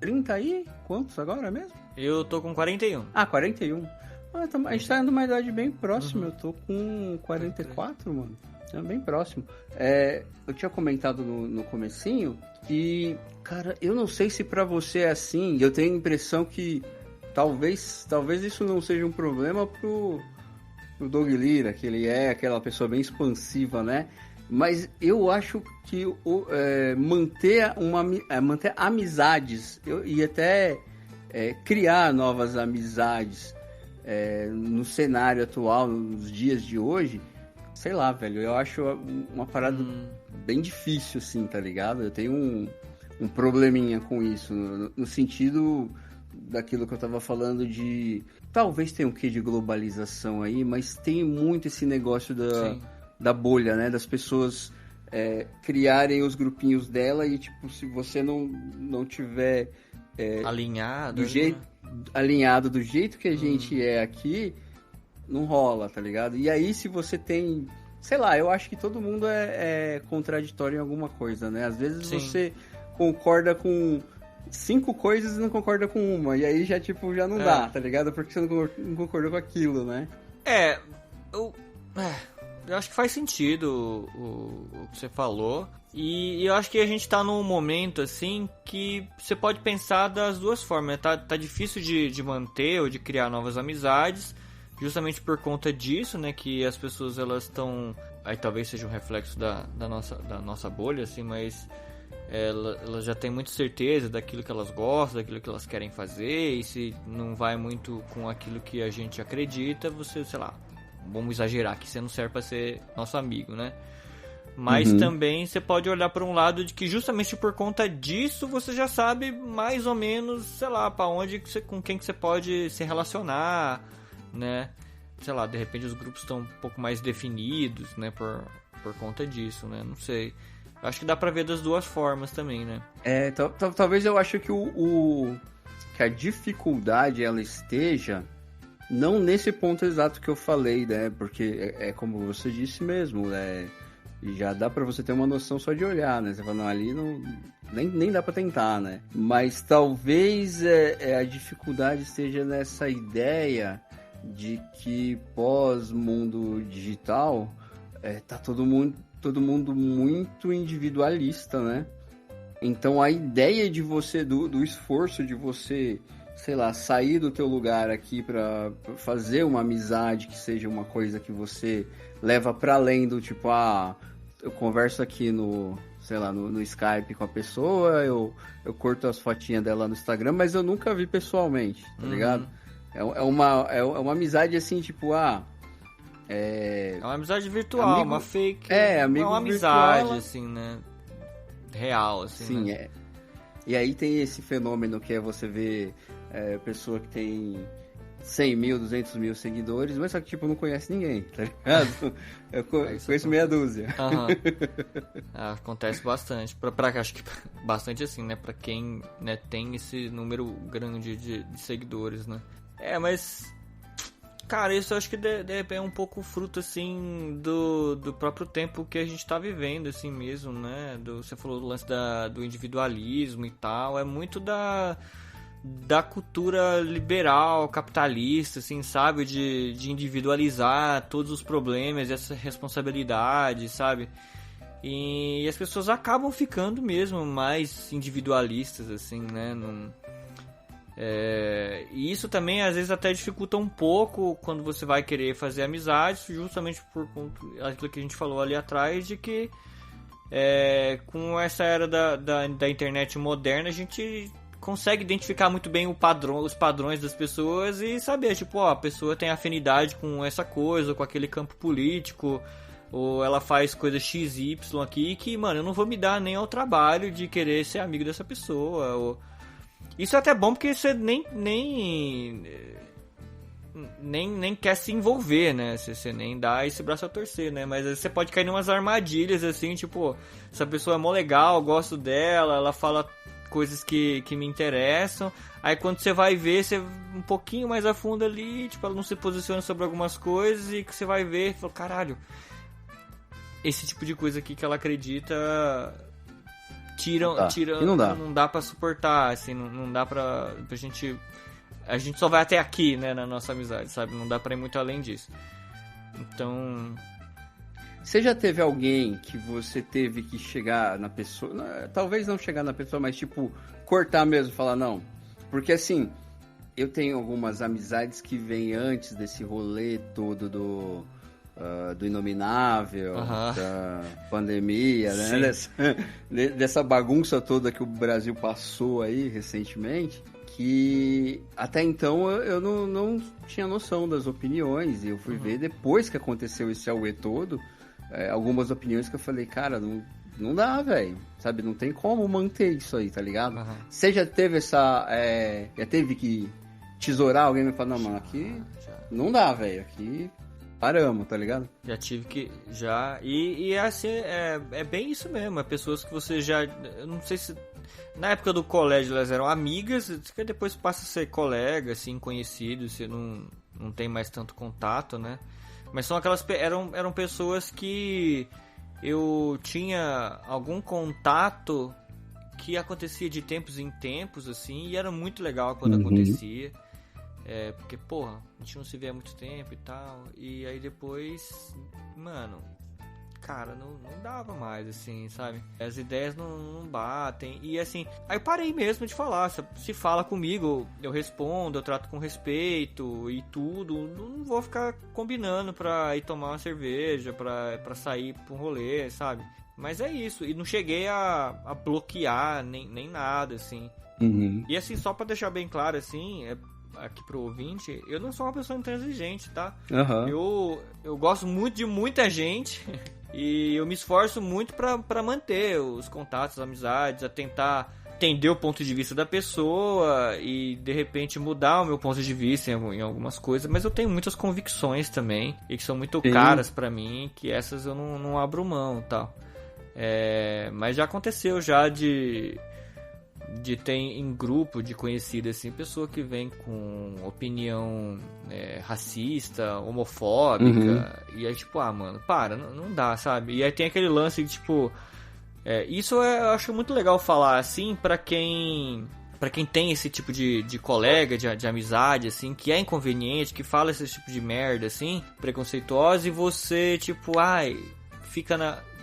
30 aí? Quantos agora mesmo? Eu tô com 41. 41. A gente tá numa idade bem próxima. Eu tô com 44, mano. É bem próximo. Eu tinha comentado no comecinho que, cara, eu não sei se pra você é assim. Eu tenho a impressão que talvez isso não seja um problema pro Doug Lira, que ele é aquela pessoa bem expansiva, né? Mas eu acho que manter amizades e até criar novas amizades no cenário atual, nos dias de hoje, sei lá, velho, eu acho uma parada bem difícil, assim, tá ligado? Eu tenho um probleminha com isso, no sentido daquilo que eu tava falando de... Talvez tenha um quê de globalização aí, mas tem muito esse negócio da bolha, né? Das pessoas criarem os grupinhos dela e, tipo, se você não tiver... alinhado alinhado do jeito que a gente é aqui, não rola, tá ligado? E aí, se você tem... Sei lá, eu acho que todo mundo é contraditório em alguma coisa, né? Às vezes você concorda com 5 coisas e não concorda com uma. E aí já, tipo, já não dá, tá ligado? Porque você não concordou com aquilo, né? Eu acho que faz sentido o que você falou. E eu acho que a gente tá num momento, assim, que você pode pensar das duas formas, né? Tá difícil de manter ou de criar novas amizades, justamente por conta disso, né? Que as pessoas, elas estão... Aí talvez seja um reflexo da nossa bolha, assim, mas... Elas já têm muita certeza daquilo que elas gostam, daquilo que elas querem fazer, e se não vai muito com aquilo que a gente acredita, você, sei lá, vamos exagerar, que você não serve para ser nosso amigo, né? Mas também você pode olhar para um lado de que justamente por conta disso você já sabe mais ou menos, sei lá, para onde com quem que você pode se relacionar, né? sei lá, de repente os grupos estão um pouco mais definidos, né, por conta disso, né, não sei. Acho que dá pra ver das duas formas também, né. Talvez eu acho que que a dificuldade ela esteja não nesse ponto exato que eu falei, né, porque é como você disse mesmo, né, já dá pra você ter uma noção só de olhar, né, você fala, não, ali não... Nem dá pra tentar, né? Mas talvez a dificuldade esteja nessa ideia de que pós-mundo digital tá todo mundo muito individualista, né? Então a ideia de você, do esforço de você, sei lá, sair do teu lugar aqui pra fazer uma amizade que seja uma coisa que você leva pra além do tipo, eu converso aqui no Skype com a pessoa, eu curto as fotinhas dela no Instagram, mas eu nunca vi pessoalmente, tá ligado? É uma amizade assim, tipo, É uma amizade virtual, uma fake. Amigo uma amizade, virtual, assim, né? Real, assim. Sim, né? E aí tem esse fenômeno que é você ver pessoa que tem 100 mil, 200 mil seguidores, mas só que, tipo, não conhece ninguém, tá ligado? Eu conheço meia dúzia. Acontece bastante. Acho que bastante assim, né? Pra quem, né, tem esse número grande de seguidores, né? Mas... Cara, isso eu acho que é um pouco fruto, assim, do próprio tempo que a gente tá vivendo, assim mesmo, né? Você falou do lance do individualismo e tal. É muito da cultura liberal, capitalista, assim, sabe? De individualizar todos os problemas e essa responsabilidade, sabe? E as pessoas acabam ficando mesmo mais individualistas, assim, né? E isso também às vezes até dificulta um pouco quando você vai querer fazer amizades, justamente por conta daquilo que a gente falou ali atrás, de que com essa era da internet moderna a gente consegue identificar muito bem os padrões das pessoas e saber, tipo, a pessoa tem afinidade com essa coisa, com aquele campo político, ou ela faz coisa XY aqui que, mano, eu não vou me dar nem ao trabalho de querer ser amigo dessa pessoa, Isso é até bom porque você nem quer se envolver, né? Você nem dá esse braço a torcer, né? Mas você pode cair em umas armadilhas, assim, tipo, essa pessoa é mó legal, eu gosto dela, ela fala coisas que me interessam. Aí quando você vai ver, você um pouquinho mais a fundo ali, tipo, ela não se posiciona sobre algumas coisas e que você vai ver e fala, caralho, esse tipo de coisa aqui que ela acredita... Não dá pra suportar, assim, não dá pra gente... A gente só vai até aqui, né, na nossa amizade, sabe? Não dá pra ir muito além disso. Então... Você já teve alguém que você teve que chegar na pessoa... Talvez não chegar na pessoa, mas, tipo, cortar mesmo, falar não. Porque, assim, eu tenho algumas amizades que vêm antes desse rolê todo do Inominável, da pandemia, né? Dessa bagunça toda que o Brasil passou aí recentemente, que até então eu não tinha noção das opiniões, e eu fui ver depois que aconteceu esse auê todo, algumas opiniões que eu falei, cara, não dá, velho, sabe? Não tem como manter isso aí, tá ligado? Você já teve já teve que tesourar alguém e falar, não, mano, aqui não dá, velho, aqui... Paramos, tá ligado? Já tive que... E assim, é bem isso mesmo. É pessoas que você já... Eu não sei se... Na época do colégio elas eram amigas, que depois passa a ser colega, assim, conhecido, você não tem mais tanto contato, né? Mas são aquelas... Eram pessoas que eu tinha algum contato que acontecia de tempos em tempos, assim, e era muito legal quando acontecia. Porque, porra, a gente não se vê há muito tempo e tal. E aí depois, mano, cara, não dava mais, assim, sabe? As ideias não batem. E assim, aí eu parei mesmo de falar. Se fala comigo, eu respondo, eu trato com respeito e tudo. Não vou ficar combinando pra ir tomar uma cerveja, pra sair pra um rolê, sabe? Mas é isso. E não cheguei a bloquear nem nada, assim. E assim, só pra deixar bem claro, assim... aqui pro ouvinte, eu não sou uma pessoa intransigente, tá? Eu gosto muito de muita gente e eu me esforço muito pra manter os contatos, as amizades, a tentar entender o ponto de vista da pessoa e de repente mudar o meu ponto de vista em algumas coisas, mas eu tenho muitas convicções também e que são muito caras pra mim, que essas eu não abro mão e tal. Mas já aconteceu já de ter em grupo de conhecidos assim, pessoa que vem com opinião racista, homofóbica, e aí tipo, mano, para, não dá, sabe? E aí tem aquele lance de tipo, isso eu acho muito legal falar assim pra quem tem esse tipo de colega, de amizade, assim, que é inconveniente, que fala esse tipo de merda, assim, preconceituosa, e você, tipo,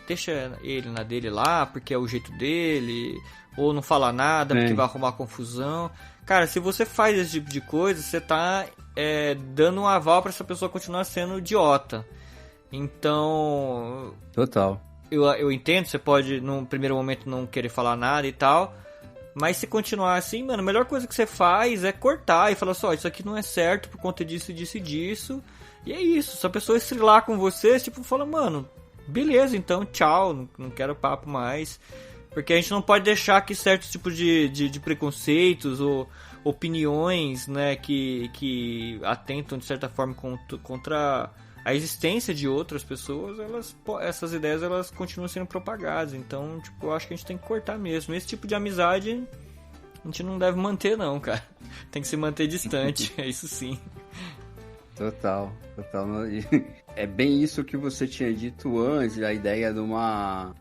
deixa ele na dele lá, porque é o jeito dele, ou não fala nada, porque vai arrumar confusão. Cara, se você faz esse tipo de coisa, você tá dando um aval pra essa pessoa continuar sendo idiota. Então... Total. Eu entendo, você pode, num primeiro momento, não querer falar nada e tal, mas se continuar assim, mano, a melhor coisa que você faz é cortar e falar só, isso aqui não é certo por conta disso, disso e disso, e é isso. Se a pessoa estrilar com você, tipo, fala, mano, beleza, então, tchau, não quero papo mais, porque a gente não pode deixar que certos tipos de preconceitos ou opiniões, né, que atentam, de certa forma, contra a existência de outras pessoas, essas ideias elas continuam sendo propagadas. Então, tipo, eu acho que a gente tem que cortar mesmo. Esse tipo de amizade a gente não deve manter, não, cara. Tem que se manter distante, é isso sim. Total. É bem isso que você tinha dito antes, a ideia de uma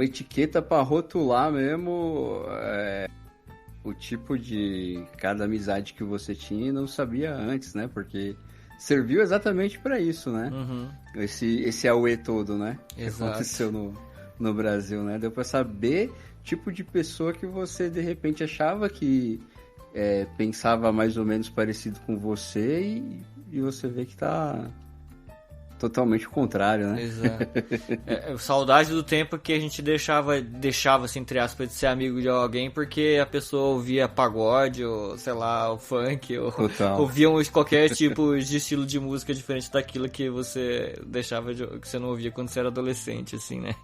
etiqueta para rotular mesmo o tipo de cada amizade que você tinha e não sabia antes, né? Porque serviu exatamente para isso, né? Uhum. Esse auê todo, né? Exato. Que aconteceu no Brasil, né? Deu para saber tipo de pessoa que você, de repente, achava que pensava mais ou menos parecido com você e você vê que tá totalmente o contrário, né? Exato. Saudade do tempo que a gente deixava assim, entre aspas, de ser amigo de alguém porque a pessoa ouvia pagode, ou sei lá, o funk, ou ouvia qualquer tipo de estilo de música diferente daquilo que você que você não ouvia quando você era adolescente, assim, né?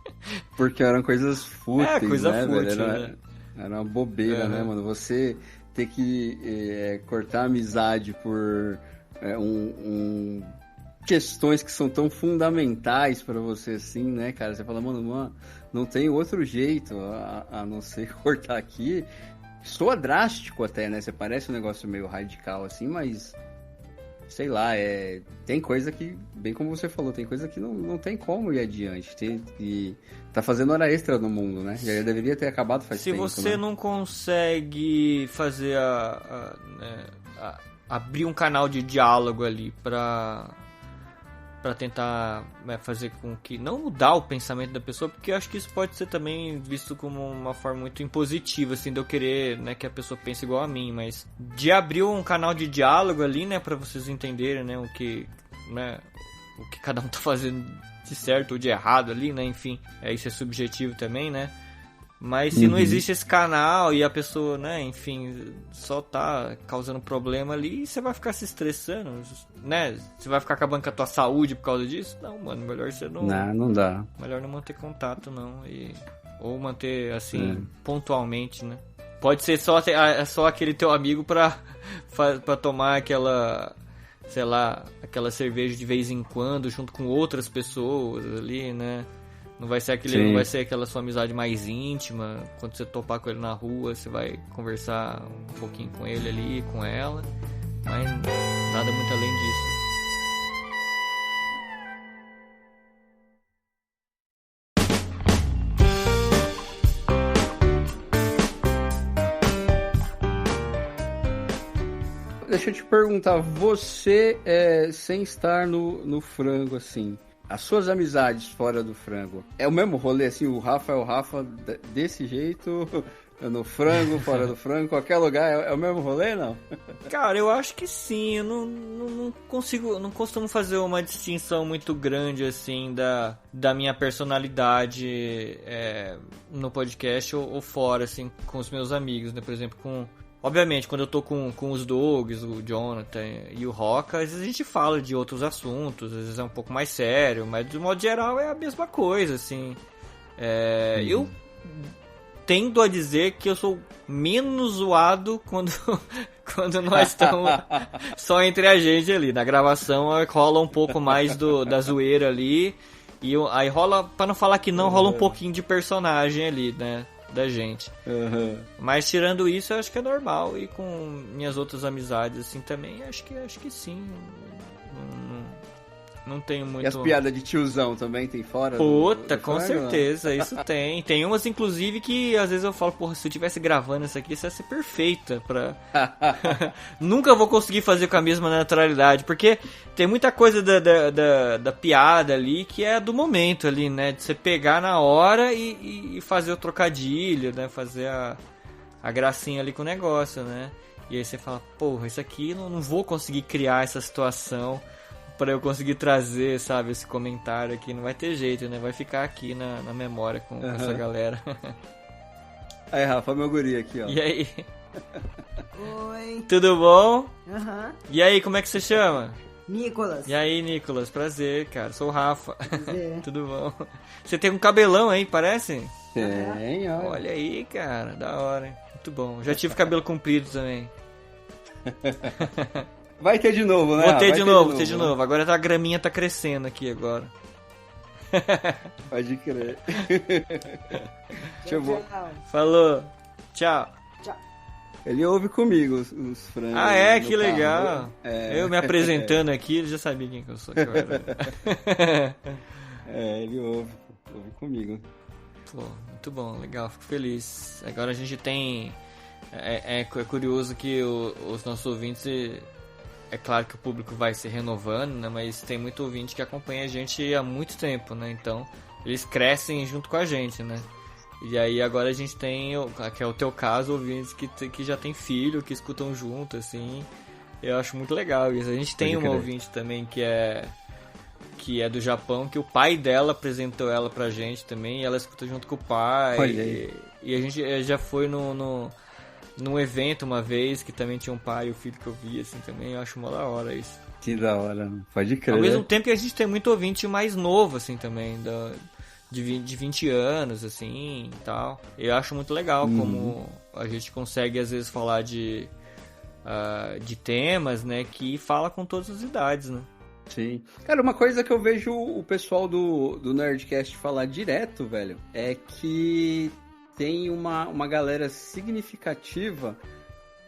Porque eram coisas fúteis, coisa né, fútil, velho? né? Era uma bobeira, né, mano? Você ter que cortar a amizade por questões que são tão fundamentais pra você assim, né, cara? Você fala, mano, não tem outro jeito a não ser cortar aqui. Soa drástico até, né? Você parece um negócio meio radical assim, mas sei lá, tem coisa que, bem como você falou, tem coisa que não tem como ir adiante. Tá fazendo hora extra no mundo, né? Já deveria ter acabado faz tempo. Se você não consegue fazer abrir um canal de diálogo ali pra tentar fazer com que... Não mudar o pensamento da pessoa, porque eu acho que isso pode ser também visto como uma forma muito impositiva, assim, de eu querer, né, que a pessoa pense igual a mim, mas de abrir um canal de diálogo ali, né, pra vocês entenderem, né, o que cada um tá fazendo de certo ou de errado ali, né, enfim, isso é subjetivo também, né. Mas se não existe esse canal e a pessoa, né, enfim, só tá causando problema ali, você vai ficar se estressando, né? Você vai ficar acabando com a tua saúde por causa disso? Não, mano, melhor você não... Não dá. Melhor não manter contato, não. Ou manter, assim, pontualmente, né? Pode ser só aquele teu amigo pra tomar aquela, sei lá, aquela cerveja de vez em quando, junto com outras pessoas ali, né? Não vai ser aquela sua amizade mais íntima. Quando você topar com ele na rua, você vai conversar um pouquinho com ele ali, com ela. Mas nada muito além disso. Deixa eu te perguntar, você, sem estar no frango, assim, as suas amizades fora do frango, é o mesmo rolê, assim, o Rafa é o Rafa desse jeito, no frango, fora do frango, qualquer lugar, é o mesmo rolê, não? Cara, eu acho que sim, eu não costumo fazer uma distinção muito grande, assim, da minha personalidade no podcast ou fora, assim, com os meus amigos, né, por exemplo, obviamente, quando eu tô com os Dogs, o Jonathan e o Roca, às vezes a gente fala de outros assuntos, às vezes é um pouco mais sério, mas de modo geral é a mesma coisa, assim. Eu tendo a dizer que eu sou menos zoado quando nós estamos só entre a gente ali. Na gravação rola um pouco mais da zoeira ali. E aí rola, pra não falar que não, rola um pouquinho de personagem ali, né? Da gente. Mas tirando isso, eu acho que é normal. E com minhas outras amizades, assim, também, acho que sim. Não tenho muito... E as piadas de tiozão também tem fora? Puta, com certeza, isso tem. Tem umas, inclusive, que às vezes eu falo, porra, se eu estivesse gravando isso aqui, isso ia ser perfeita pra... Nunca vou conseguir fazer com a mesma naturalidade, porque tem muita coisa da piada ali que é do momento ali, né? De você pegar na hora e fazer o trocadilho, né? Fazer a gracinha ali com o negócio, né? E aí você fala, porra, isso aqui não vou conseguir criar essa situação pra eu conseguir trazer, sabe, esse comentário aqui. Não vai ter jeito, né? Vai ficar aqui na memória com essa galera. Aí, Rafa, meu guri aqui, ó. E aí? Oi. Tudo bom? Aham. E aí, como é que você chama? Nicolas. E aí, Nicolas? Prazer, cara. Sou o Rafa. Prazer. Tudo bom? Você tem um cabelão aí, parece? Tem, ó. Olha aí, cara. Da hora, hein? Muito bom. Já tive cabelo comprido também. Vai ter de novo, né? Vou ter de novo. Agora a graminha tá crescendo aqui agora. Pode crer. Deixa eu ver. Falou. Tchau. Ele ouve comigo os frangos. Ah, é? no Que carro. legal. É. Eu me apresentando aqui, ele já sabia quem que eu sou. Ele ouve comigo. Pô, muito bom, legal, fico feliz. Agora a gente tem... É curioso que os nossos ouvintes... É claro que o público vai se renovando, né? Mas tem muito ouvinte que acompanha a gente há muito tempo, né? Então, eles crescem junto com a gente, né? E aí agora a gente tem, que é o teu caso, ouvintes que já tem filho, que escutam junto, assim. Eu acho muito legal isso. A gente tem uma ouvinte também que é do Japão, que o pai dela apresentou ela pra gente também, e ela escuta junto com o pai. Olha aí. E a gente já foi num evento uma vez, que também tinha um pai e o filho que eu vi, assim, também. Eu acho mó da hora isso. Que da hora, pode crer. Ao mesmo tempo que a gente tem muito ouvinte mais novo, assim, também, de 20 anos, assim, e tal. Eu acho muito legal como a gente consegue, às vezes, falar de temas, né, que fala com todas as idades, né? Sim. Cara, uma coisa que eu vejo o pessoal do Nerdcast falar direto, velho, é que tem uma galera significativa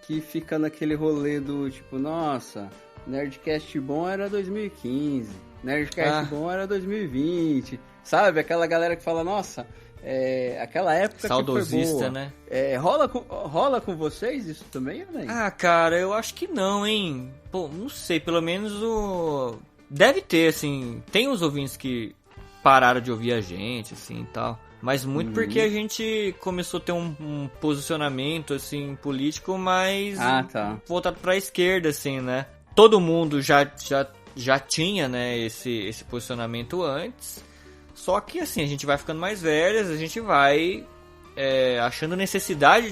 que fica naquele rolê do tipo, nossa, Nerdcast bom era 2015, Nerdcast bom era 2020, sabe? Aquela galera que fala, nossa, aquela época saudosista, que foi boa. Né? Rola com vocês isso também, ou nem? Ah, cara, eu acho que não, hein? Pô, não sei, pelo menos deve ter, assim, tem uns ouvintes que pararam de ouvir a gente, assim, e tal. Mas muito porque a gente começou a ter um posicionamento, assim, político mais voltado pra esquerda, assim, né? Todo mundo já tinha, né, esse posicionamento antes. Só que, assim, a gente vai ficando mais velhas, a gente vai achando necessidade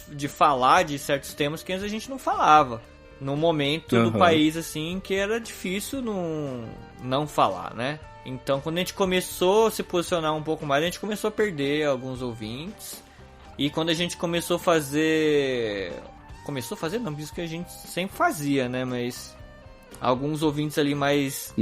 de falar de certos temas que antes a gente não falava. Num momento do país, assim, que era difícil não falar, né? Então, quando a gente começou a se posicionar um pouco mais, a gente começou a perder alguns ouvintes. E quando a gente começou a fazer... Começou a fazer não, isso que a gente sempre fazia, né? Mas alguns ouvintes ali mais...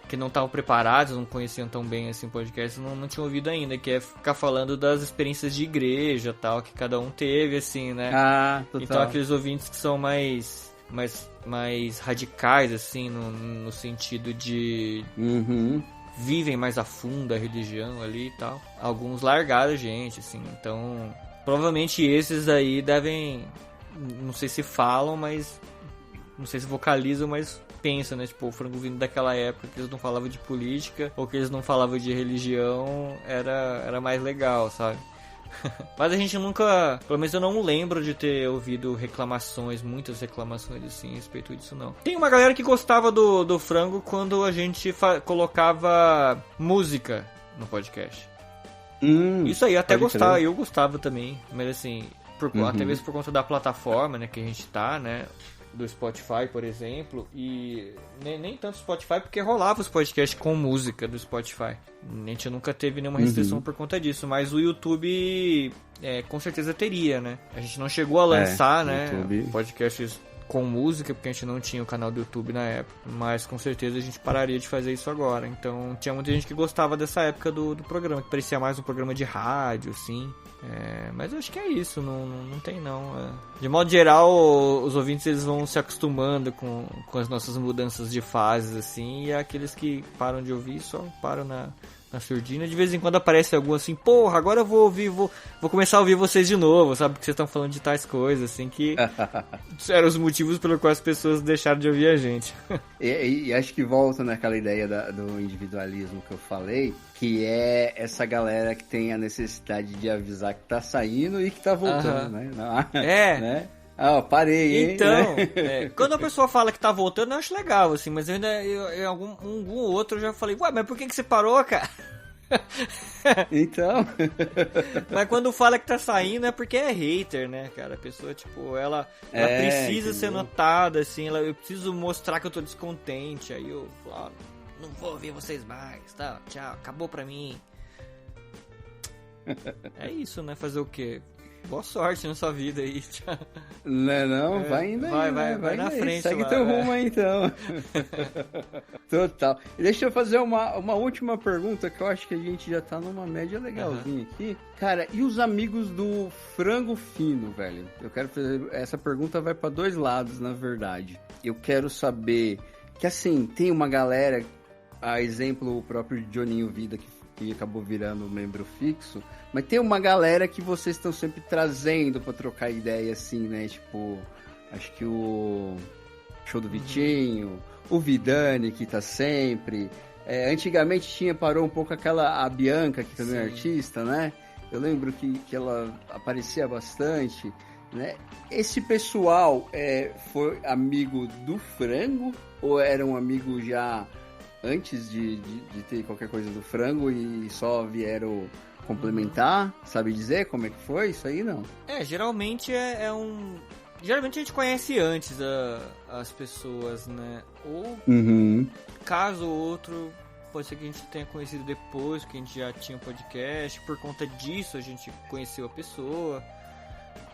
que não estavam preparados, não conheciam tão bem assim o podcast, não tinham ouvido ainda. Que é ficar falando das experiências de igreja, tal, que cada um teve, assim, né? Ah, total. Então, aqueles ouvintes que são mais radicais, assim, no sentido de vivem mais a fundo a religião ali e tal. Alguns largaram a gente, assim, então provavelmente esses aí devem, não sei se falam, mas não sei se vocalizam, mas pensam, né, tipo, o frango vindo daquela época que eles não falavam de política ou que eles não falavam de religião, era mais legal, sabe? Mas a gente nunca, pelo menos eu não lembro de ter ouvido muitas reclamações assim a respeito disso, não. Tem uma galera que gostava do frango quando a gente colocava música no podcast. Isso aí, até gostava, eu gostava também, mas assim, até mesmo por conta da plataforma, né, que a gente tá, né, do Spotify, por exemplo, e nem tanto Spotify, porque rolava os podcasts com música do Spotify. A gente nunca teve nenhuma restrição por conta disso, mas o YouTube com certeza teria, né? A gente não chegou a lançar, né, YouTube. podcasts com música, porque a gente não tinha o canal do YouTube na época, mas com certeza a gente pararia de fazer isso agora. Então tinha muita gente que gostava dessa época do programa, que parecia mais um programa de rádio, assim. Mas eu acho que é isso, não tem não. De modo geral, os ouvintes eles vão se acostumando com as nossas mudanças de fases, assim, e aqueles que param de ouvir só param na surdina. De vez em quando aparece algum assim, porra, agora eu vou ouvir, vou começar a ouvir vocês de novo, sabe? Porque vocês estão falando de tais coisas, assim, que eram os motivos pelos quais as pessoas deixaram de ouvir a gente. E acho que volta naquela ideia do individualismo que eu falei, que é essa galera que tem a necessidade de avisar que tá saindo e que tá voltando, né? Né? Ah, parei, hein? Então, quando a pessoa fala que tá voltando, eu acho legal, assim, mas eu ainda, em algum outro eu já falei, ué, mas por que você parou, cara? Então. Mas quando fala que tá saindo é porque é hater, né, cara? A pessoa, tipo, ela precisa ser notada, assim, eu preciso mostrar que eu tô descontente, aí eu falo, não vou ouvir vocês mais, tá? Tchau, acabou pra mim. É isso, né? Fazer o quê? Boa sorte na sua vida aí. Não, vai indo aí. Vai na frente. Segue lá, teu rumo aí, então. Total. E deixa eu fazer uma última pergunta, que eu acho que a gente já tá numa média legalzinha aqui. Cara, e os amigos do Frango Fino, velho? Eu quero fazer... Essa pergunta vai pra dois lados, na verdade. Eu quero saber que, assim, tem uma galera, a exemplo, o próprio Johninho Vida, que acabou virando membro fixo, mas tem uma galera que vocês estão sempre trazendo pra trocar ideia, assim, né? Tipo, acho que o Show do Vitinho, o Vidani, que tá sempre. Antigamente parou um pouco a Bianca, que também é artista, né? Eu lembro que ela aparecia bastante, né? Esse pessoal foi amigo do Frango ou era um amigo já antes de ter qualquer coisa do Frango e só vieram complementar? Sabe dizer como é que foi isso aí, não? Geralmente geralmente a gente conhece antes as pessoas, né? Ou caso ou outro, pode ser que a gente tenha conhecido depois, que a gente já tinha um podcast, por conta disso a gente conheceu a pessoa,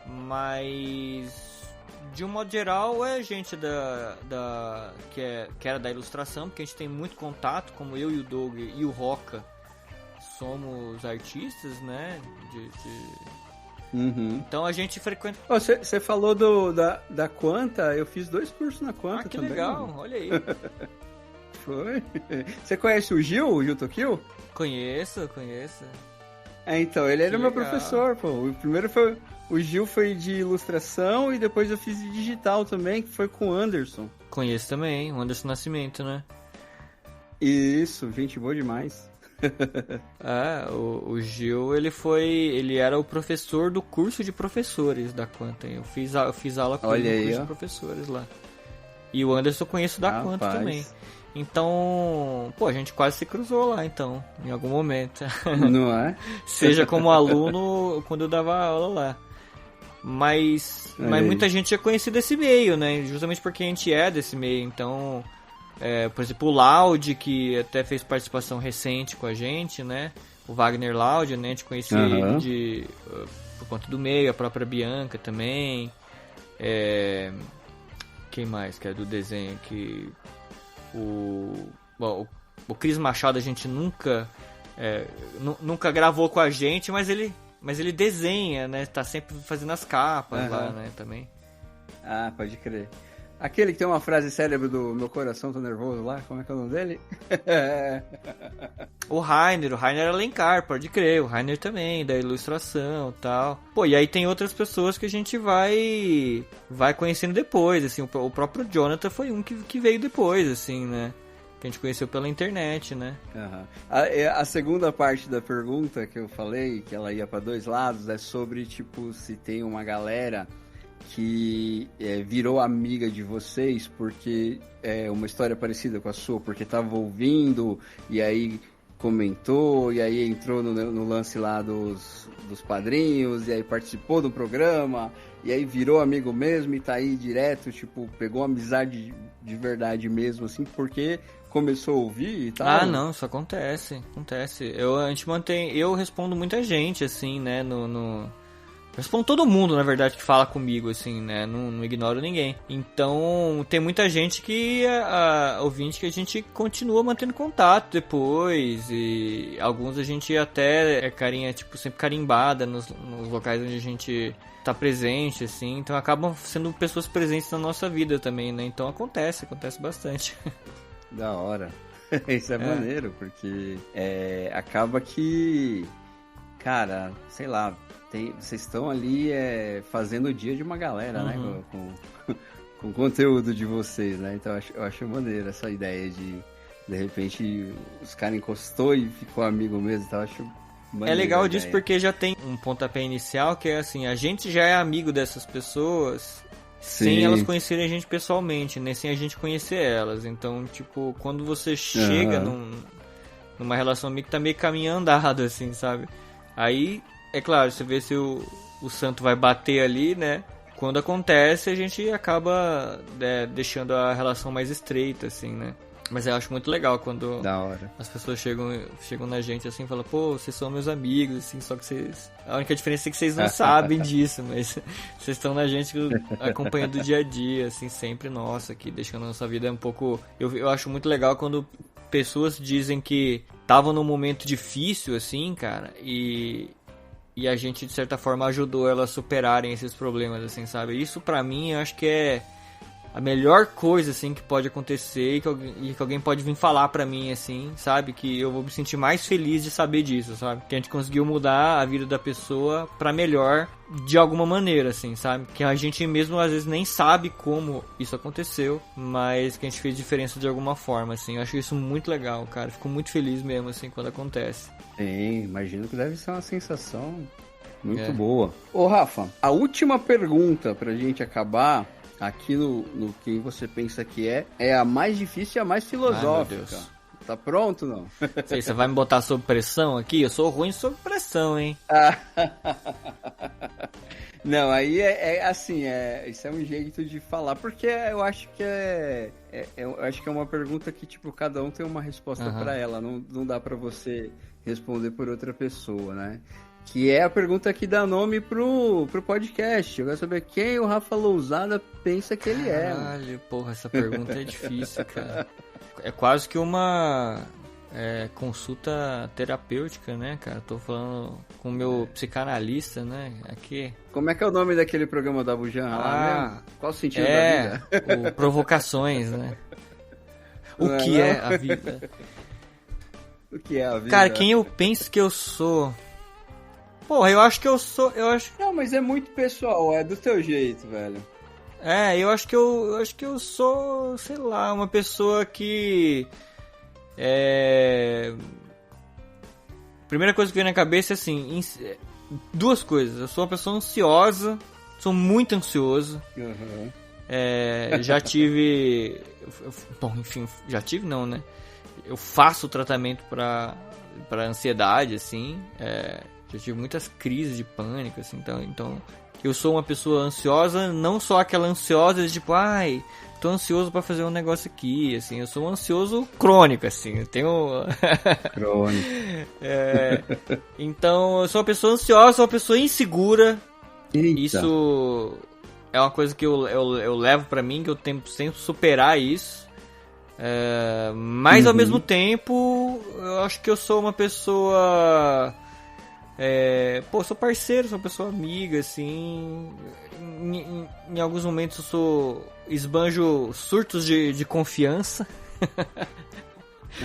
mas de um modo geral é gente que era da ilustração, porque a gente tem muito contato, como eu e o Doug e o Roca somos artistas, né? Então a gente frequenta. Você falou da Quanta, eu fiz 2 cursos na Quanta que também. Legal, olha aí. Foi. Você conhece o Gil Tokyo? Conheço. Então, ele era Que meu legal. professor, pô. O primeiro foi... O Gil foi de ilustração e depois eu fiz de digital também, que foi com o Anderson. Conheço também, o Anderson Nascimento, né? Isso, gente boa demais. O Gil, ele era o professor do curso de professores da Quanta. Eu fiz aula com ele no curso de professores lá. E o Anderson eu conheço da Quanta também. Então, a gente quase se cruzou lá, então, em algum momento. Não é? Seja como aluno, quando eu dava aula lá. Mas muita gente já conhecia desse meio, né? Justamente porque a gente é desse meio. Então, por exemplo, o Loud, que até fez participação recente com a gente, né? O Wagner Loud, né? A gente conhecia ele por conta do meio, a própria Bianca também. Quem mais que é do desenho aqui? O Cris Machado a gente nunca gravou com a gente, mas ele desenha, né? Tá sempre fazendo as capas lá, né? Também. Ah, pode crer. Aquele que tem uma frase célebre do Meu Coração Tô Nervoso lá, como é que é o nome dele? O Rainer Alencar, pode crer. O Rainer também, da ilustração e tal. E aí tem outras pessoas que a gente vai conhecendo depois, assim. O próprio Jonathan foi um que veio depois, assim, né? Que a gente conheceu pela internet, né? A segunda parte da pergunta que eu falei, que ela ia para dois lados, é sobre, tipo, se tem uma galera que virou amiga de vocês porque é uma história parecida com a sua, porque tava ouvindo e aí comentou, e aí entrou no lance lá dos padrinhos, e aí participou do programa, e aí virou amigo mesmo, e tá aí direto, tipo, pegou uma amizade de verdade mesmo, assim, porque começou a ouvir e tal. Ah, não, isso acontece. A gente mantém... Eu respondo muita gente, assim, né, Eu respondo todo mundo, na verdade, que fala comigo, assim, né? Não ignoro ninguém. Então, tem muita gente que... ouvinte que a gente continua mantendo contato depois. E alguns a gente até tipo, sempre carimbada nos locais onde a gente tá presente, assim. Então, acabam sendo pessoas presentes na nossa vida também, né? Então, acontece bastante. Da hora. Isso é maneiro, porque acaba que... Cara, sei lá... Vocês estão ali fazendo o dia de uma galera, né? Com o conteúdo de vocês, né? Então eu acho maneiro essa ideia de repente, os caras encostou e ficou amigo mesmo. Então eu acho maneiro. É legal disso porque já tem um pontapé inicial que é assim, a gente já é amigo dessas pessoas sem elas conhecerem a gente pessoalmente, né? Sem a gente conhecer elas. Então, tipo, quando você chega numa relação meio que tá meio caminho andado, assim, sabe? Aí... É claro, você vê se o santo vai bater ali, né? Quando acontece, a gente acaba deixando a relação mais estreita, assim, né? Mas eu acho muito legal quando as pessoas chegam na gente assim e falam, pô, vocês são meus amigos, assim, só que vocês... A única diferença é que vocês não sabem disso, mas vocês estão na gente acompanhando o dia a dia, assim, sempre nossa, aqui, deixando a nossa vida um pouco... Eu acho muito legal quando pessoas dizem que estavam num momento difícil, assim, cara, e a gente, de certa forma, ajudou elas a superarem esses problemas, assim, sabe? Isso, pra mim, eu acho que é a melhor coisa, assim, que pode acontecer e que alguém pode vir falar pra mim, assim, sabe? Que eu vou me sentir mais feliz de saber disso, sabe? Que a gente conseguiu mudar a vida da pessoa pra melhor de alguma maneira, assim, sabe? Que a gente mesmo, às vezes, nem sabe como isso aconteceu, mas que a gente fez diferença de alguma forma, assim. Eu acho isso muito legal, cara. Fico muito feliz mesmo, assim, quando acontece. Sim, imagino que deve ser uma sensação muito boa. Ô, Rafa, a última pergunta pra gente acabar aqui no que você pensa que é a mais difícil e a mais filosófica. Ai, meu Deus. Tá pronto, não? Sei, você vai me botar sob pressão aqui? Eu sou ruim sob pressão, hein? Não, aí assim, isso é um jeito de falar, porque eu acho que eu acho que é uma pergunta que, tipo, cada um tem uma resposta pra ela, não dá pra você responder por outra pessoa, né? Que é a pergunta que dá nome pro podcast. Eu quero saber quem o Rafa Lousada pensa que ele é. Caralho, porra, essa pergunta é difícil, cara. É quase que uma consulta terapêutica, né, cara? Tô falando com o meu psicanalista, né, aqui. Como é que é o nome daquele programa da Bujan lá mesmo? Qual o sentido da vida? Provocações, né? O que é a vida? O que é a vida? Cara, quem eu penso que eu sou... Porra, eu acho que eu sou... Não, mas é muito pessoal, é do teu jeito, velho. Eu acho que eu sou, sei lá, uma pessoa que... Primeira coisa que vem na cabeça é assim, duas coisas. Eu sou uma pessoa ansiosa, sou muito ansioso. Já tive... Bom, enfim, já tive não, né? Eu faço tratamento pra ansiedade, assim. Já tive muitas crises de pânico, assim, então eu sou uma pessoa ansiosa, não só aquela ansiosa de tipo, tô ansioso pra fazer um negócio aqui, assim, eu sou um ansioso crônico, assim, eu tenho... Crônico. Então, eu sou uma pessoa ansiosa, sou uma pessoa insegura. Eita. Isso é uma coisa que eu levo pra mim, que eu tento superar isso. Mas ao mesmo tempo, eu acho que eu sou uma pessoa... sou parceiro, sou uma pessoa amiga, assim. Em alguns momentos eu esbanjo surtos de confiança.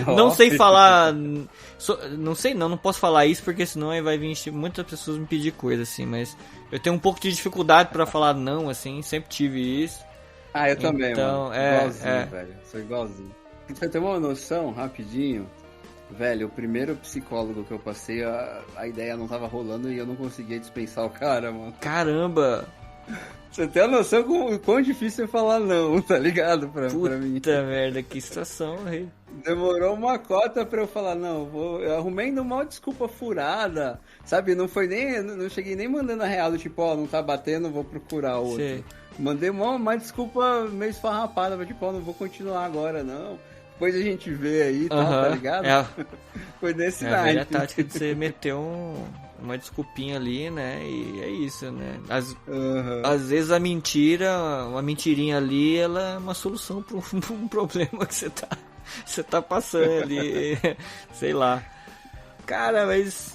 Não sei falar. Não posso falar isso porque senão aí vai vir muitas pessoas me pedir coisa, assim. Mas eu tenho um pouco de dificuldade pra falar não, assim. Sempre tive isso. Eu também, então, mano. Igualzinho, velho. Sou igualzinho. Pra ter uma noção, rapidinho. Velho, o primeiro psicólogo que eu passei, a ideia não tava rolando e eu não conseguia dispensar o cara, mano. Caramba! Você tem a noção o quão difícil é falar não, tá ligado? Pra mim. Puta merda, que situação horrível. Demorou uma cota pra eu falar, não, eu arrumei ainda uma desculpa furada, sabe? Não cheguei nem mandando a real, do tipo, ó, não tá batendo, vou procurar outro. Sei. Mandei uma desculpa meio esfarrapada, tipo, ó, não vou continuar agora, não. Depois a gente vê aí, tá ligado? Foi nesse a naipe. velha tática de você meter uma desculpinha ali, né? E é isso, né? Às vezes uma mentirinha ali, ela é uma solução pra um problema que você tá passando ali, sei lá. Cara, mas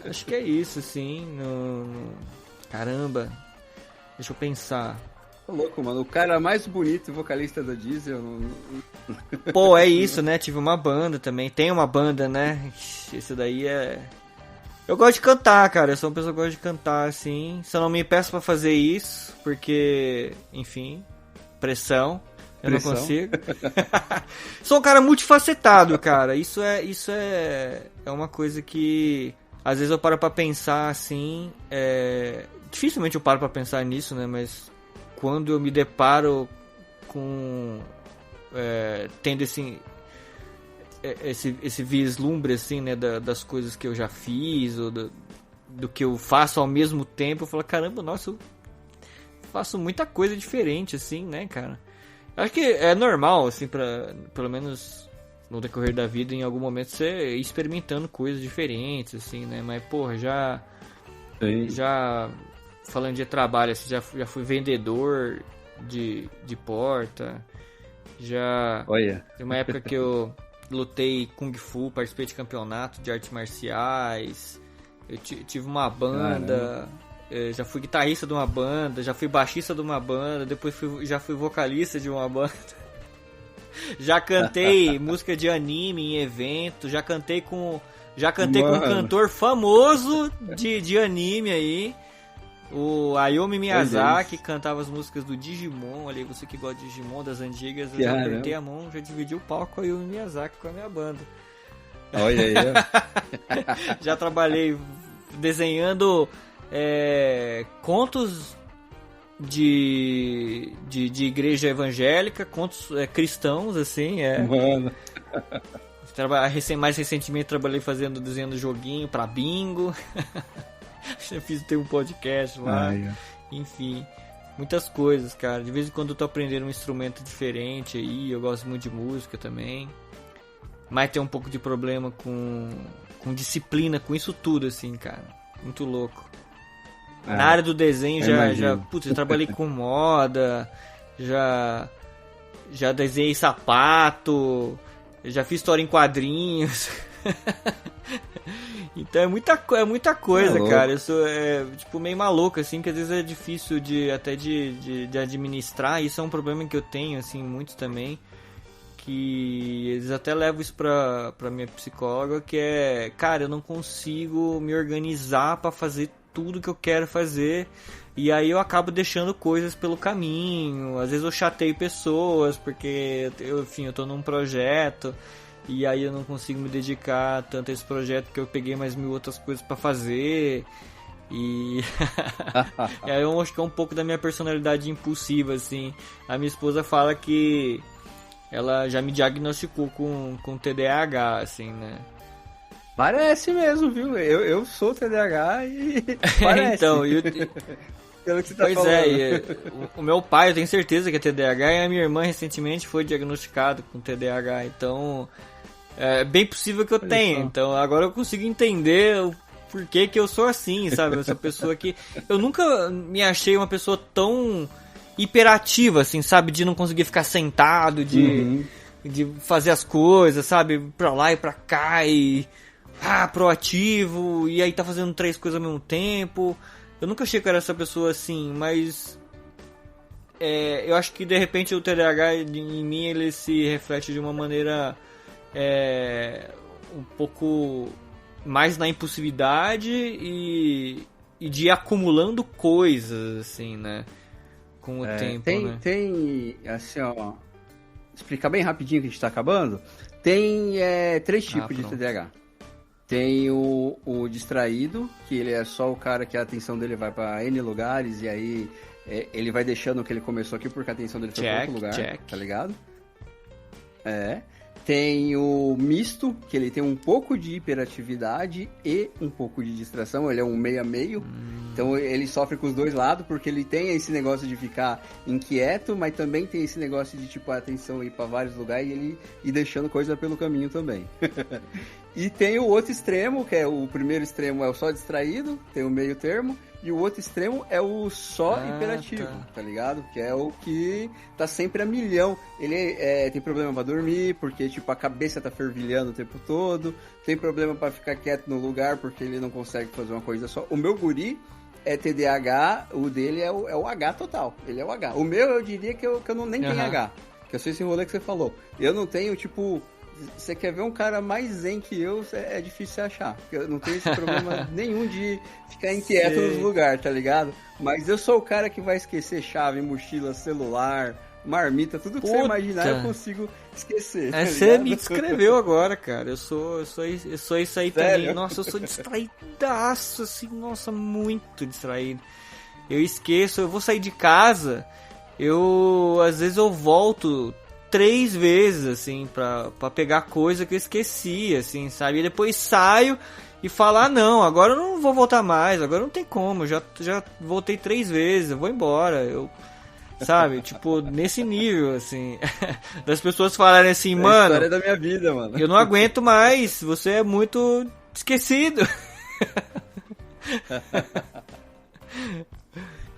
acho que é isso, assim. Caramba, deixa eu pensar. Tô louco, mano. O cara mais bonito vocalista do Diesel. Pô, é isso, né? Tive uma banda também. Tem uma banda, né? Isso daí é... Eu gosto de cantar, cara. Eu sou uma pessoa que gosta de cantar, assim. Só não me peço pra fazer isso, porque, enfim, pressão. Eu não consigo. Sou um cara multifacetado, cara. Isso é uma coisa que às vezes eu paro pra pensar, assim. Dificilmente eu paro pra pensar nisso, né? Mas quando eu me deparo com tendo esse vislumbre, assim, né, das coisas que eu já fiz, ou do que eu faço ao mesmo tempo, eu falo, caramba, nossa, eu faço muita coisa diferente, assim, né, cara? Acho que é normal, assim, pelo menos no decorrer da vida, em algum momento, você ir experimentando coisas diferentes, assim, né? Mas, porra, já falando de trabalho, assim, já fui vendedor de porta, já... Olha. Tem uma época que eu lutei Kung Fu, participei de campeonato de artes marciais, eu tive uma banda, já fui guitarrista de uma banda, já fui baixista de uma banda, depois já fui vocalista de uma banda, já cantei música de anime em evento, já cantei com um cantor famoso de anime aí, o Ayumi Miyazaki, cantava as músicas do Digimon, ali, você que gosta de Digimon, das antigas, eu já apertei a mão, já dividi o palco com o Ayumi Miyazaki com a minha banda. Olha aí, Já trabalhei desenhando contos de igreja evangélica, contos cristãos, assim, Mano. Mais recentemente trabalhei desenhando joguinho pra bingo. Já ter um podcast lá. Enfim, muitas coisas, cara. De vez em quando eu tô aprendendo um instrumento diferente aí. Eu gosto muito de música também. Mas tem um pouco de problema com disciplina, com isso tudo, assim, cara. Muito louco. Na área do desenho eu trabalhei com moda, já desenhei sapato, já fiz história em quadrinhos. Então é muita coisa, cara. Eu sou tipo meio maluco, assim, que às vezes é difícil de administrar. Isso é um problema que eu tenho, assim, muito também. Que eles até levam isso pra minha psicóloga, que é, cara, eu não consigo me organizar pra fazer tudo que eu quero fazer. E aí eu acabo deixando coisas pelo caminho. Às vezes eu chateio pessoas, porque eu tô num projeto. E aí eu não consigo me dedicar tanto a esse projeto, porque eu peguei mais 1000 outras coisas pra fazer. E aí eu acho que é um pouco da minha personalidade impulsiva, assim. A minha esposa fala que ela já me diagnosticou com TDAH, assim, né? Parece mesmo, viu? Eu sou TDAH e parece. Então, pelo que você tá pois falando. O meu pai, eu tenho certeza que é TDAH, e a minha irmã recentemente foi diagnosticada com TDAH, então é bem possível que eu tenha. Então agora eu consigo entender o porquê que eu sou assim, sabe? Essa pessoa que... Eu nunca me achei uma pessoa tão hiperativa, assim, sabe? De não conseguir ficar sentado, de fazer as coisas, sabe? Pra lá e pra cá, e... proativo, e aí tá fazendo 3 coisas ao mesmo tempo. Eu nunca achei que eu era essa pessoa assim, mas... eu acho que de repente o TDAH em mim, ele se reflete de uma maneira um pouco mais na impulsividade e de ir acumulando coisas, assim, né? Com o tempo, né? Tem, assim, ó... Explicar bem rapidinho que a gente tá acabando. Tem 3 tipos de TDAH. Tem o distraído, que ele é só o cara que a atenção dele vai pra N lugares, e aí ele vai deixando o que ele começou aqui porque a atenção dele foi pra outro lugar, tá ligado? Tem o misto, que ele tem um pouco de hiperatividade e um pouco de distração, ele é um meio a meio. Então ele sofre com os dois lados, porque ele tem esse negócio de ficar inquieto, mas também tem esse negócio de, tipo, a atenção ir pra vários lugares e ele ir deixando coisa pelo caminho também. E tem o outro extremo, que é o primeiro extremo é o só distraído, tem o meio termo, e o outro extremo é o só hiperativo, tá ligado? Que é o que tá sempre a milhão. Ele tem problema pra dormir, porque, tipo, a cabeça tá fervilhando o tempo todo. Tem problema pra ficar quieto no lugar, porque ele não consegue fazer uma coisa só. O meu guri é TDAH, o dele é o H total. Ele é o H. O meu, eu diria que eu não nem tenho H. Que eu sei esse rolê que você falou. Eu não tenho, tipo... Você quer ver um cara mais zen que eu, é difícil você achar. Porque eu não tenho esse problema nenhum de ficar inquieto nos lugares, tá ligado? Mas eu sou o cara que vai esquecer chave, mochila, celular, marmita, tudo que você imaginar eu consigo esquecer. Tá você me descreveu agora, cara. Eu sou isso aí também. Nossa, eu sou distraidaço, assim, nossa, muito distraído. Eu esqueço, eu vou sair de casa, às vezes eu volto 3 vezes, assim, pra pegar coisa que eu esqueci, assim, sabe? E depois saio e falo, não, agora eu não vou voltar mais, agora não tem como, eu já voltei 3 vezes, eu vou embora, sabe? Tipo, nesse nível, assim, das pessoas falarem assim, mano... É a história da minha vida, mano. Eu não aguento mais, você é muito esquecido.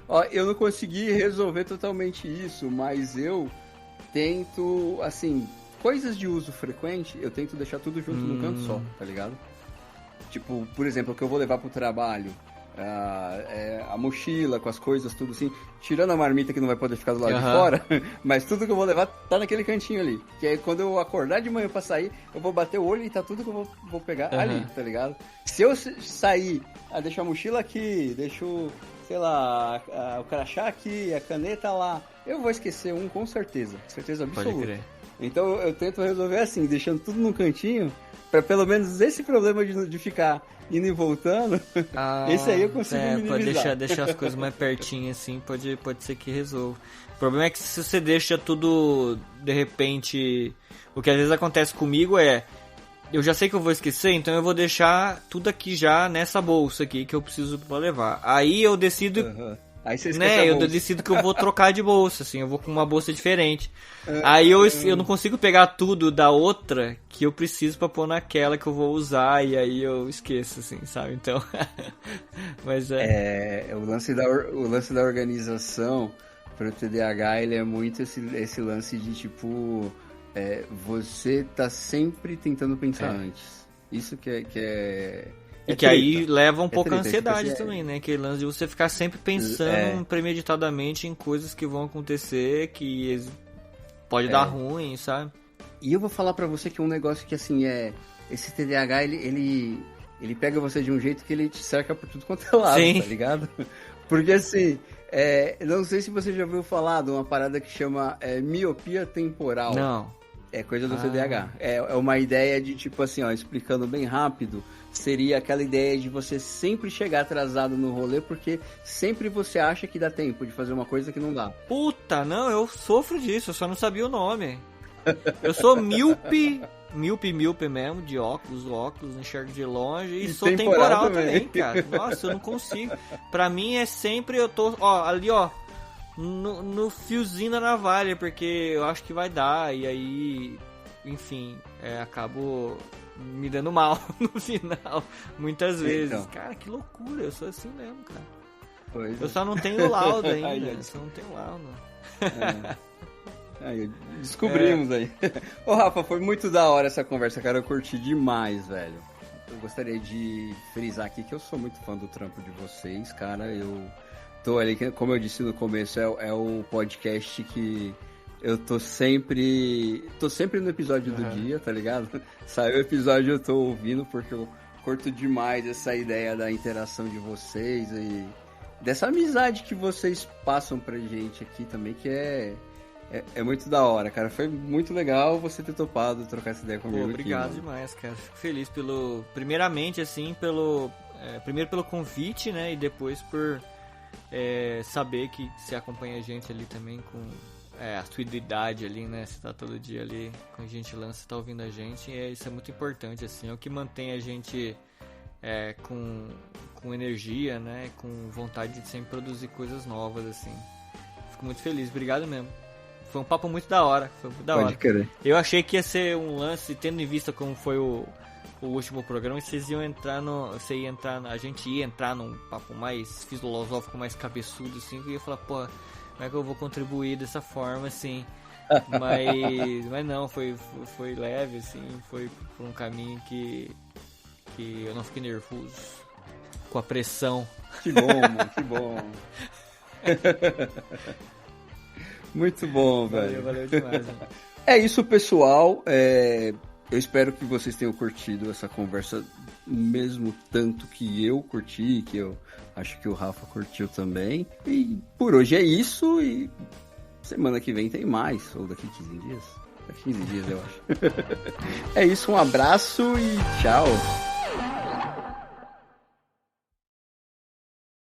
Ó, eu não consegui resolver totalmente isso, mas eu tento, assim, coisas de uso frequente, eu tento deixar tudo junto num canto só, tá ligado? Tipo, por exemplo, o que eu vou levar pro trabalho, a mochila com as coisas, tudo assim, tirando a marmita que não vai poder ficar do lado de fora, mas tudo que eu vou levar tá naquele cantinho ali. Que aí quando eu acordar de manhã pra sair, eu vou bater o olho e tá tudo que eu vou pegar ali, tá ligado? Se eu sair, deixo a mochila aqui, deixo, sei lá, o crachá aqui, a caneta lá, eu vou esquecer com certeza absoluta. Pode crer. Então eu tento resolver assim, deixando tudo num cantinho, pra pelo menos esse problema de ficar indo e voltando, esse aí eu consigo minimizar. Pode deixar as coisas mais pertinho assim, pode ser que resolva. O problema é que se você deixa tudo, de repente, o que às vezes acontece comigo eu já sei que eu vou esquecer, então eu vou deixar tudo aqui já nessa bolsa aqui que eu preciso pra levar. Aí eu decido... Aí você esquece eu decido que eu vou trocar de bolsa, assim, eu vou com uma bolsa diferente. Aí eu não consigo pegar tudo da outra que eu preciso pra pôr naquela que eu vou usar, e aí eu esqueço, assim, sabe? Então, mas o lance da organização pro TDAH, ele é muito esse lance de, tipo, você tá sempre tentando pensar antes. Isso que é... E que aí leva um pouco a ansiedade também, né? Aquele lance de você ficar sempre pensando premeditadamente em coisas que vão acontecer, que pode dar ruim, sabe? E eu vou falar pra você que um negócio que, assim, esse TDAH, ele pega você de um jeito que ele te cerca por tudo quanto é lado, tá ligado? Porque, assim, não sei se você já ouviu falar de uma parada que chama miopia temporal. Não. É coisa do TDAH. É uma ideia de, tipo assim, ó, explicando bem rápido, seria aquela ideia de você sempre chegar atrasado no rolê, porque sempre você acha que dá tempo de fazer uma coisa que não dá. Puta, não, eu sofro disso, eu só não sabia o nome. Eu sou míope mesmo, de óculos, enxergo de longe, e sou temporal também, cara. Nossa, eu não consigo. Pra mim é sempre, eu tô, ali, no fiozinho da navalha, porque eu acho que vai dar, e aí, enfim, acabo me dando mal no final, muitas vezes. Então. Cara, que loucura, eu sou assim mesmo, cara. Pois eu só não tenho laudo ainda, eu só não tenho laudo. Aí, descobrimos aí. Ô, Rafa, foi muito da hora essa conversa, cara, eu curti demais, velho. Eu gostaria de frisar aqui que eu sou muito fã do trampo de vocês, cara, eu tô ali, como eu disse no começo, é o podcast que eu tô sempre no episódio do dia, tá ligado? Saiu o episódio, eu tô ouvindo, porque eu curto demais essa ideia da interação de vocês e dessa amizade que vocês passam pra gente aqui também, que É muito da hora, cara. Foi muito legal você ter topado trocar essa ideia comigo. Pô, obrigado aqui, demais, cara. Fico feliz primeiramente, assim, primeiro pelo convite, né? E depois por saber que você acompanha a gente ali também com a sua idade ali, né? Você tá todo dia ali com a gente lança, você tá ouvindo a gente. E isso é muito importante, assim. É o que mantém a gente com energia, né? Com vontade de sempre produzir coisas novas, assim. Fico muito feliz. Obrigado mesmo. Foi um papo muito da hora. Pode querer. Eu achei que ia ser um lance, tendo em vista como foi o último programa, vocês iam entrar a gente ia entrar num papo mais filosófico, mais cabeçudo, assim, que eu ia falar, pô, como é que eu vou contribuir dessa forma, assim. Mas não, foi leve, assim, foi por um caminho que eu não fiquei nervoso com a pressão. Que bom, mano, que bom. Muito bom, velho. Valeu demais, mano. É isso, pessoal. Eu espero que vocês tenham curtido essa conversa mesmo tanto que eu curti, que eu acho que o Rafa curtiu também. E por hoje é isso, e semana que vem tem mais, ou daqui 15 dias. Daqui 15 dias, eu acho. É isso, um abraço e tchau.